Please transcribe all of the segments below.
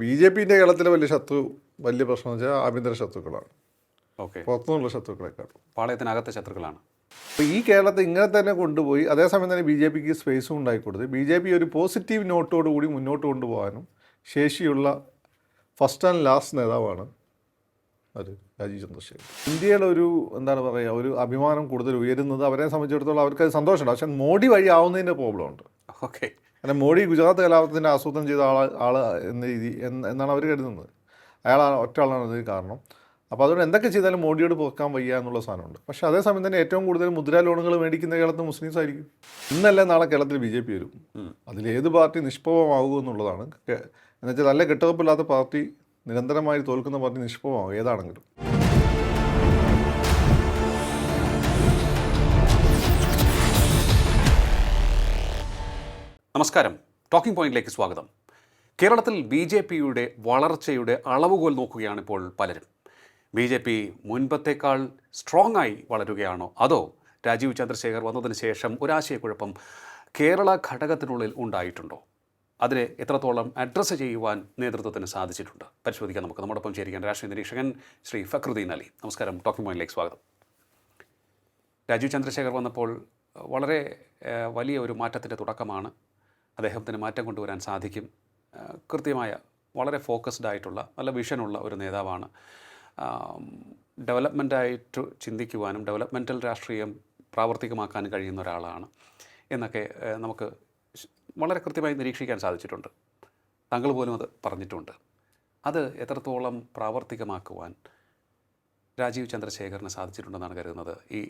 B J പിൻ്റെ കേരളത്തിലെ വലിയ ശത്രു വലിയ പ്രശ്നം എന്ന് വെച്ചാൽ ആഭ്യന്തര ശത്രുക്കളാണ്. ഓക്കെ, പുറത്തുനിന്നുള്ള ശത്രുക്കളെക്കാളും പാളയത്തിനകത്തെ ശത്രുക്കളാണ്. അപ്പോൾ ഈ കേരളത്തെ ഇങ്ങനെ തന്നെ കൊണ്ടുപോയി അതേസമയം തന്നെ ബി ജെ പിക്ക് സ്പേസും ഉണ്ടായിക്കൊടുത്ത് ബി ജെ പി ഒരു പോസിറ്റീവ് നോട്ടോടുകൂടി മുന്നോട്ട് കൊണ്ടുപോകാനും ശേഷിയുള്ള ഫസ്റ്റ് ആൻഡ് ലാസ്റ്റ് നേതാവാണ് അത് രാജീവ് ചന്ദ്രശേഖർ. ഇന്ത്യയുടെ ഒരു എന്താണ് പറയുക, ഒരു അഭിമാനം കൂടുതൽ ഉയരുന്നത് അവരെ സംബന്ധിച്ചിടത്തോളം അവർക്ക് അത് സന്തോഷമുണ്ട്. പക്ഷേ മോഡി വഴി ആവുന്നതിൻ്റെ പ്രോബ്ലം ഉണ്ട്. ഓക്കെ, കാരണം മോഡി ഗുജറാത്ത് കലാപത്തിൻ്റെ ആസൂത്രണം ചെയ്ത ആൾ എന്ന രീതി എന്നാണ് അവർ കരുതുന്നത്. അയാളാണ് ഒറ്റ ആളാണ് അതിന് കാരണം. അപ്പോൾ അതുകൊണ്ട് എന്തൊക്കെ ചെയ്താലും മോഡിയോട് പുറക്കാൻ വയ്യ എന്നുള്ള സാധനമുണ്ട്. പക്ഷേ അതേസമയം തന്നെ ഏറ്റവും കൂടുതൽ മുദ്രാ ലോണുകൾ മേടിക്കുന്ന കേരളത്തിൽ മുസ്ലിംസ് ആയിരിക്കും. ഇന്നല്ല നാളെ കേരളത്തിൽ ബി ജെ പി വരും. അതിലേത് പാർട്ടി നിഷ്പ്രഭമാകും എന്നുള്ളതാണ്. എന്നുവെച്ചാൽ നല്ല കെട്ടുറപ്പില്ലാത്ത പാർട്ടി നിരന്തരമായി തോൽക്കുന്ന പാർട്ടി നിഷ്പ്രഭമാകും ഏതാണെങ്കിലും. നമസ്കാരം. ടോക്കിംഗ് പോയിന്റിലേക്ക് സ്വാഗതം. കേരളത്തിൽ ബി ജെ പിയുടെ വളർച്ചയുടെ അളവുകോൽ നോക്കുകയാണ് ഇപ്പോൾ പലരും. ബി ജെ പി മുൻപത്തേക്കാൾ സ്ട്രോങ് ആയി വളരുകയാണോ, അതോ രാജീവ് ചന്ദ്രശേഖർ വന്നതിന് ശേഷം ഒരാശയക്കുഴപ്പം കേരള ഘടകത്തിനുള്ളിൽ ഉണ്ടായിട്ടുണ്ടോ? അതിനെ എത്രത്തോളം അഡ്രസ്സ് ചെയ്യുവാൻ നേതൃത്വത്തിന് സാധിച്ചിട്ടുണ്ട്? പരിശോധിക്കാൻ നമുക്ക് നമ്മോടൊപ്പം ചേരുകയാണ് രാഷ്ട്രീയ നിരീക്ഷകൻ ശ്രീ ഫക്രുദ്ദീൻ അലി. നമസ്കാരം. ടോക്കിംഗ് പോയിന്റിലേക്ക് സ്വാഗതം. രാജീവ് ചന്ദ്രശേഖർ വന്നപ്പോൾ വളരെ വലിയ ഒരു മാറ്റത്തിൻ്റെ തുടക്കമാണ്. അദ്ദേഹത്തിന് മാറ്റം കൊണ്ടുവരാൻ സാധിക്കും. കൃത്യമായ വളരെ ഫോക്കസ്ഡ് ആയിട്ടുള്ള നല്ല വിഷനുള്ള ഒരു നേതാവാണ്. ഡെവലപ്മെൻറ്റായിട്ട് ചിന്തിക്കുവാനും ഡെവലപ്മെൻറ്റൽ രാഷ്ട്രീയം പ്രാവർത്തികമാക്കാനും കഴിയുന്ന ഒരാളാണ് എന്നൊക്കെ നമുക്ക് വളരെ കൃത്യമായി നിരീക്ഷിക്കാൻ സാധിച്ചിട്ടുണ്ട്. താങ്കൾ പോലും അത് പറഞ്ഞിട്ടുണ്ട്. അത് എത്രത്തോളം പ്രാവർത്തികമാക്കുവാൻ രാജീവ് ചന്ദ്രശേഖറിന് സാധിച്ചിട്ടുണ്ടെന്നാണ് കരുതുന്നത്? ഈ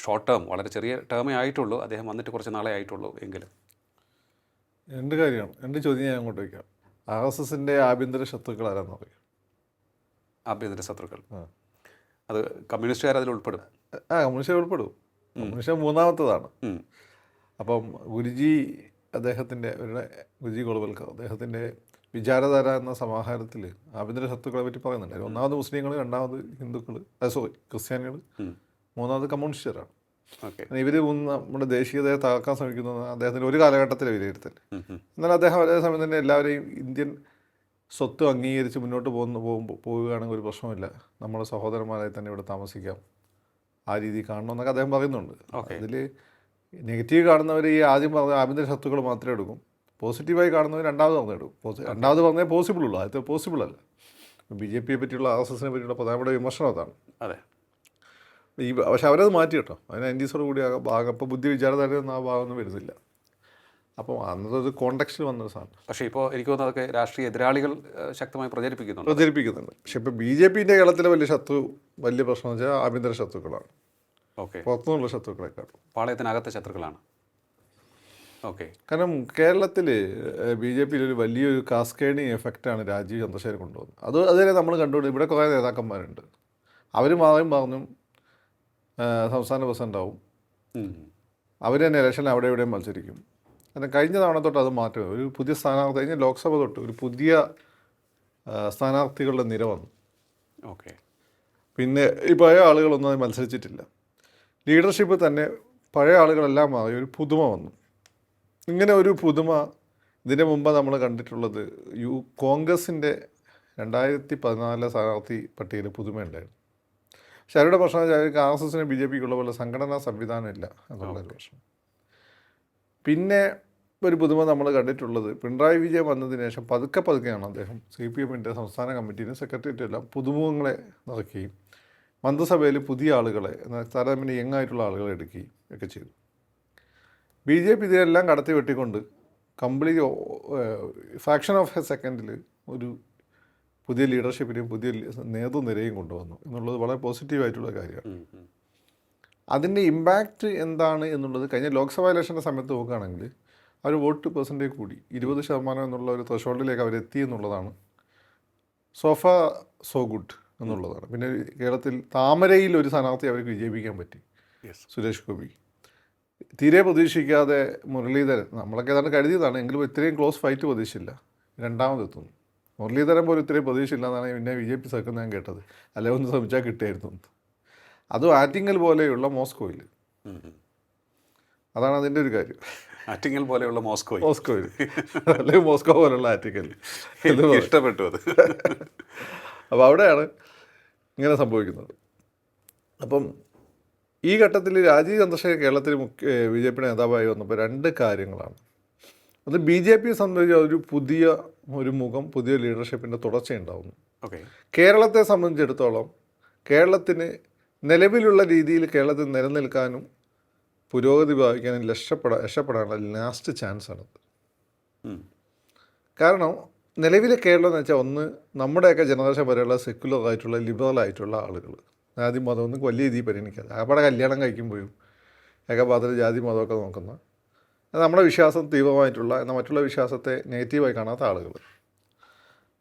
ഷോർട്ട് ടേം, വളരെ ചെറിയ ടേമേ ആയിട്ടുള്ളൂ, അദ്ദേഹം വന്നിട്ട് കുറച്ച് നാളെ ആയിട്ടുള്ളൂ എങ്കിലും. രണ്ട് കാര്യമാണ്, രണ്ട് ചോദ്യം ഞാൻ അങ്ങോട്ട് വയ്ക്കാം. RSSൻ്റെ ആഭ്യന്തര ശത്രുക്കൾ ആരാന്ന് പറയും? ആഭ്യന്തര ശത്രുക്കൾ അത് കമ്മ്യൂണിസ്റ്റുകാർ അതിൽ ഉൾപ്പെടും. കമ്മ്യൂണിസ്റ്റ് ഉൾപ്പെടും. കമ്മ്യൂണിസ്റ്റ് മൂന്നാമത്തതാണ്. അപ്പം ഗുരുജി അദ്ദേഹത്തിൻ്റെ ഗുരുജി ഗോൾവൽക്കർ അദ്ദേഹത്തിൻ്റെ വിചാരധാര എന്ന സമാഹാരത്തിൽ ആഭ്യന്തര ശത്രുക്കളെ പറ്റി പറയുന്നുണ്ട്. ഒന്നാമത് മുസ്ലിങ്ങൾ, രണ്ടാമത് ഹിന്ദുക്കൾ, ക്രിസ്ത്യാനികൾ, മൂന്നാമത് കമ്മ്യൂണിസ്റ്റുകാരാണ്. ഇവർ നമ്മുടെ ദേശീയതയെ തകർക്കാൻ ശ്രമിക്കുന്നത് അദ്ദേഹത്തിൻ്റെ ഒരു കാലഘട്ടത്തിലെ വിലയിരുത്തൽ. എന്നാൽ അദ്ദേഹം അതേസമയം തന്നെ എല്ലാവരെയും ഇന്ത്യൻ സ്വത്ത് അംഗീകരിച്ച് മുന്നോട്ട് പോവുകയാണെങ്കിൽ ഒരു പ്രശ്നമില്ല, നമ്മുടെ സഹോദരന്മാരായി തന്നെ ഇവിടെ താമസിക്കാം, ആ രീതി കാണണമെന്നൊക്കെ അദ്ദേഹം പറയുന്നുണ്ട്. അതിൽ നെഗറ്റീവ് കാണുന്നവർ ഈ ആദ്യം പറഞ്ഞ ആഭ്യന്തര ശത്രുക്കൾ മാത്രമേ എടുക്കും, പോസിറ്റീവായി കാണുന്നവർ രണ്ടാമത് പറഞ്ഞെടുക്കും. രണ്ടാമത് പറഞ്ഞേ പോസിബിൾ ഉള്ളൂ, ആദ്യത്തെ പോസിബിൾ അല്ല. ബി ജെ പിയെ പറ്റിയുള്ള RSSനെ പറ്റിയുള്ള പ്രധാനപ്പെട്ട വിമർശനം അതാണ്. അതെ, പക്ഷെ അവരത് മാറ്റി കേട്ടോ. അതിന് 90s കൂടി ആ ഭാഗം ഇപ്പോൾ ബുദ്ധി വിചാരധാരയൊന്നും ആ ഭാഗമൊന്നും വരുന്നില്ല. അപ്പോൾ അന്നതൊരു കോണ്ടെക്സ്റ്റിൽ വന്നൊരു സാധനം. പക്ഷേ ഇപ്പോൾ എനിക്ക് തോന്നുന്നത് അതൊക്കെ രാഷ്ട്രീയ എതിരാളികൾ ശക്തമായി പ്രചരിപ്പിക്കുന്നുണ്ട്. പക്ഷെ ഇപ്പോൾ ബി ജെ പിൻ്റെ കേരളത്തിലെ വലിയ പ്രശ്നം എന്ന് വെച്ചാൽ ആഭ്യന്തര ശത്രുക്കളാണ്. ഓക്കെ, പുറത്തുനിന്നുള്ള ശത്രുക്കളെക്കാളും പാളയത്തിനകത്തെ ശത്രുക്കളാണ്. ഓക്കെ, കാരണം കേരളത്തിൽ ബി ജെ പിയിൽ ഒരു വലിയൊരു കാസ്കേഡിങ് എഫക്റ്റാണ് രാജീവ് ചന്ദ്രശേഖർ കൊണ്ടുവന്നത്. അതുവരെ നമ്മൾ കണ്ടുകൊണ്ട് ഇവിടെ കുറേ നേതാക്കന്മാരുണ്ട്, അവർ പറഞ്ഞും സംസ്ഥാന പ്രസിഡന്റ് ആവും, അവർ തന്നെ ഇലക്ഷനിൽ അവിടെ എവിടെയും മത്സരിക്കും. കാരണം കഴിഞ്ഞ തവണ തൊട്ട് അത് മാറ്റം, ഒരു പുതിയ സ്ഥാനാർത്ഥി, കഴിഞ്ഞ ലോക്സഭ തൊട്ട് ഒരു പുതിയ സ്ഥാനാർത്ഥികളുടെ നിര വന്നു. ഓക്കെ, പിന്നെ ഈ പഴയ ആളുകളൊന്നും അത് മത്സരിച്ചിട്ടില്ല. ലീഡർഷിപ്പ് തന്നെ പഴയ ആളുകളെല്ലാം മാറി ഒരു പുതുമ വന്നു. ഇങ്ങനെ ഒരു പുതുമ ഇതിന് മുമ്പ് നമ്മൾ കണ്ടിട്ടുള്ളത് കോൺഗ്രസിൻ്റെ 2014 സ്ഥാനാർത്ഥി പട്ടികയിൽ പുതുമ ഉണ്ടായിരുന്നു. പക്ഷെ അവരുടെ പ്രശ്നം അവർക്ക് RSSന് ബി ജെ പിക്കുള്ള പോലെ സംഘടനാ സംവിധാനം ഇല്ല എന്നുള്ളൊരു പ്രശ്നം. പിന്നെ ഒരു പുതുമ നമ്മൾ കണ്ടിട്ടുള്ളത് പിണറായി വിജയൻ വന്നതിന് ശേഷം പതുക്കെയാണ് അദ്ദേഹം CPMൻ്റെ സംസ്ഥാന കമ്മിറ്റിയിലും സെക്രട്ടേറിയറ്റും എല്ലാം പുതുമുഖങ്ങളെ നിറയ്ക്കുകയും മന്ത്രിസഭയിൽ പുതിയ ആളുകളെ താരതമ്യേന യങ്ങായിട്ടുള്ള ആളുകളെ എടുക്കുകയും ഒക്കെ ചെയ്തു. ബി ജെ പി ഇതിനെല്ലാം കടത്തി വെട്ടിക്കൊണ്ട് കംപ്ലീറ്റ് ഫ്രാക്ഷൻ ഓഫ് എ സെക്കൻഡിൽ ഒരു പുതിയ ലീഡർഷിപ്പിനെയും പുതിയ നേതൃനിരയും കൊണ്ടുവന്നു എന്നുള്ളത് വളരെ പോസിറ്റീവായിട്ടുള്ള കാര്യമാണ്. അതിൻ്റെ ഇമ്പാക്റ്റ് എന്താണ് എന്നുള്ളത് കഴിഞ്ഞ ലോക്സഭാ ഇലക്ഷൻ്റെ സമയത്ത് നോക്കുകയാണെങ്കിൽ അവർ വോട്ട് പെർസെൻറ്റേജ് കൂടി 20% എന്നുള്ള ഒരു ത്രഷോൾഡിലേക്ക് അവരെത്തി എന്നുള്ളതാണ്. സോ ഗുഡ് എന്നുള്ളതാണ്. പിന്നെ കേരളത്തിൽ താമരയിൽ ഒരു സ്ഥാനാർത്ഥി അവർക്ക് വിജയിപ്പിക്കാൻ പറ്റി, സുരേഷ് ഗോപി. തീരെ പ്രതീക്ഷിക്കാതെ മുരളീധരൻ, നമ്മളൊക്കെ ഏതാണ്ട് കരുതിയതാണ്, എങ്കിലും ഇത്രയും ക്ലോസ് ഫൈറ്റ് പ്രതീക്ഷിച്ചില്ല, രണ്ടാമതെത്തുന്നു. മുരളീധരൻ പോലും ഇത്രയും പ്രതീക്ഷയില്ല എന്നാണ് പിന്നെ ബി ജെ പി സർക്കുന്ന ഞാൻ കേട്ടത്. അല്ലെ ഒന്ന് ശ്രമിച്ചാൽ കിട്ടിയായിരുന്നു. അതും ആറ്റിങ്ങൽ പോലെയുള്ള മോസ്കോയിൽ. അതാണ് അതിൻ്റെ ഒരു കാര്യം. ആറ്റിങ്ങൽ പോലെയുള്ള മോസ്കോ മോസ്കോയിൽ അല്ലെങ്കിൽ മോസ്കോ പോലുള്ള ആറ്റിക്കൽ ഇഷ്ടപ്പെട്ടു അത്. അപ്പോൾ അവിടെയാണ് ഇങ്ങനെ സംഭവിക്കുന്നത്. അപ്പം ഈ ഘട്ടത്തിൽ രാജീവ് ചന്ദ്രശേഖർ കേരളത്തിൽ ബി ജെ പിയുടെ നേതാവായി വന്നപ്പോൾ രണ്ട് കാര്യങ്ങളാണ്. അത് ബി ജെ പിയെ സംബന്ധിച്ച് ഒരു പുതിയ ഒരു മുഖം, പുതിയ ലീഡർഷിപ്പിൻ്റെ തുടർച്ചയുണ്ടാവുന്നു. ഓക്കെ. കേരളത്തെ സംബന്ധിച്ചിടത്തോളം കേരളത്തിന് നിലവിലുള്ള രീതിയിൽ കേരളത്തിൽ നിലനിൽക്കാനും പുരോഗതി ഭാവിക്കാനും രക്ഷപ്പെടാനുള്ള ലാസ്റ്റ് ചാൻസാണത്. കാരണം നിലവിലെ കേരളം എന്ന് വെച്ചാൽ ഒന്ന് നമ്മുടെയൊക്കെ ജനറേഷൻ വരെയുള്ള സെക്യുലർ ആയിട്ടുള്ള ലിബറൽ ആയിട്ടുള്ള ആളുകൾ, ജാതി മതമൊന്നും വലിയ രീതിയിൽ പരിഗണിക്കാതെ അവിടെ കല്യാണം കഴിക്കുമ്പോഴും ഏകപാത്രത്തിൽ ജാതി മതമൊക്കെ നോക്കുന്ന, നമ്മുടെ വിശ്വാസം തീവ്രമായിട്ടുള്ള എന്നാൽ മറ്റുള്ള വിശ്വാസത്തെ നെഗറ്റീവായി കാണാത്ത ആളുകൾ,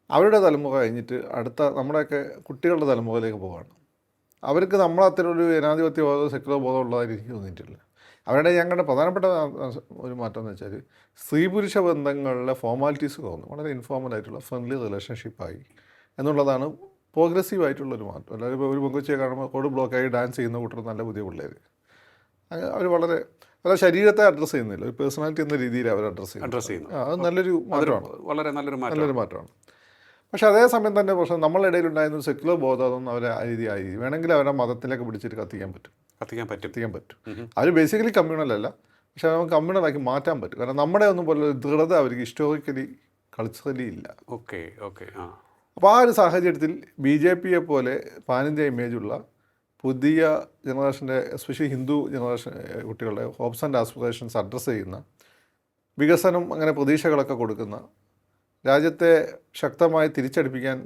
അവരുടെ തലമുറ കഴിഞ്ഞിട്ട് അടുത്ത നമ്മുടെയൊക്കെ കുട്ടികളുടെ തലമുറയിലേക്ക് പോവുകയാണ്. അവർക്ക് നമ്മളത്രയൊരു ജനാധിപത്യ ബോധം സെക്യുലർ ബോധം ഉള്ളതായിട്ട് എനിക്ക് തോന്നിയിട്ടില്ല. അവരുടെ ഞങ്ങളുടെ പ്രധാനപ്പെട്ട ഒരു മാറ്റം എന്ന് വെച്ചാൽ സ്ത്രീ പുരുഷ ബന്ധങ്ങളിലെ ഫോർമാലിറ്റീസ് കുറഞ്ഞു, വളരെ ഇൻഫോർമൽ ആയിട്ടുള്ള ഫ്രണ്ട്ലി റിലേഷൻഷിപ്പായി എന്നുള്ളതാണ് പ്രോഗ്രസീവ് ആയിട്ടുള്ളൊരു മാറ്റം. അല്ലാതെ ഇപ്പോൾ ഒരു പെങ്കൊച്ചിയെ കാണുമ്പോൾ കോഡ് ബ്ലോക്കായി ഡാൻസ് ചെയ്യുന്ന കൂട്ടർ നല്ല പുതിയ പിള്ളേർ, അവർ വളരെ അവരുടെ ശരീരത്തെ അഡ്രസ്സ് ചെയ്യുന്നില്ല, ഒരു പേഴ്സണാലിറ്റി എന്ന രീതിയിൽ അവർ അഡ്രസ്സ് ചെയ്യുന്നു. അത് നല്ലൊരു മാറ്റമാണ്, വളരെ നല്ലൊരു മാറ്റമാണ്. പക്ഷേ അതേസമയം തന്നെ പ്രശ്നം നമ്മളുടെ ഇടയിലുണ്ടായിരുന്ന സെക്യുലർ ബോധം അതൊന്നും അവരെ ആ രീതി വേണമെങ്കിൽ അവരെ മതത്തിലേക്ക് പിടിച്ചിട്ട് കത്തിക്കാൻ പറ്റും. അവർ ബേസിക്കലി കമ്മ്യൂണലല്ല, പക്ഷെ നമുക്ക് കമ്മ്യൂണലാക്കി മാറ്റാൻ പറ്റും. കാരണം നമ്മുടെ ഒന്നും പോലെ ദൃഢത അവർക്ക് ഹിസ്റ്റോറിക്കലി കൾച്ചറലി ഇല്ല. ഓക്കെ. അപ്പോൾ ആ ഒരു സാഹചര്യത്തിൽ ബി ജെ പിയെ പോലെ പാനിന്ത്യ ഇമേജുള്ള പുതിയ ജനറേഷൻ്റെ എസ്പെഷ്യലി ഹിന്ദു ജനറേഷൻ കുട്ടികളുടെ ഹോപ്സ് ആൻഡ് ആസ്പിറേഷൻസ് അഡ്രസ്സ് ചെയ്യുന്ന, വികസനം അങ്ങനെ പ്രതീക്ഷകളൊക്കെ കൊടുക്കുന്ന, രാജ്യത്തെ ശക്തമായി തിരിച്ചടിപ്പിക്കാൻ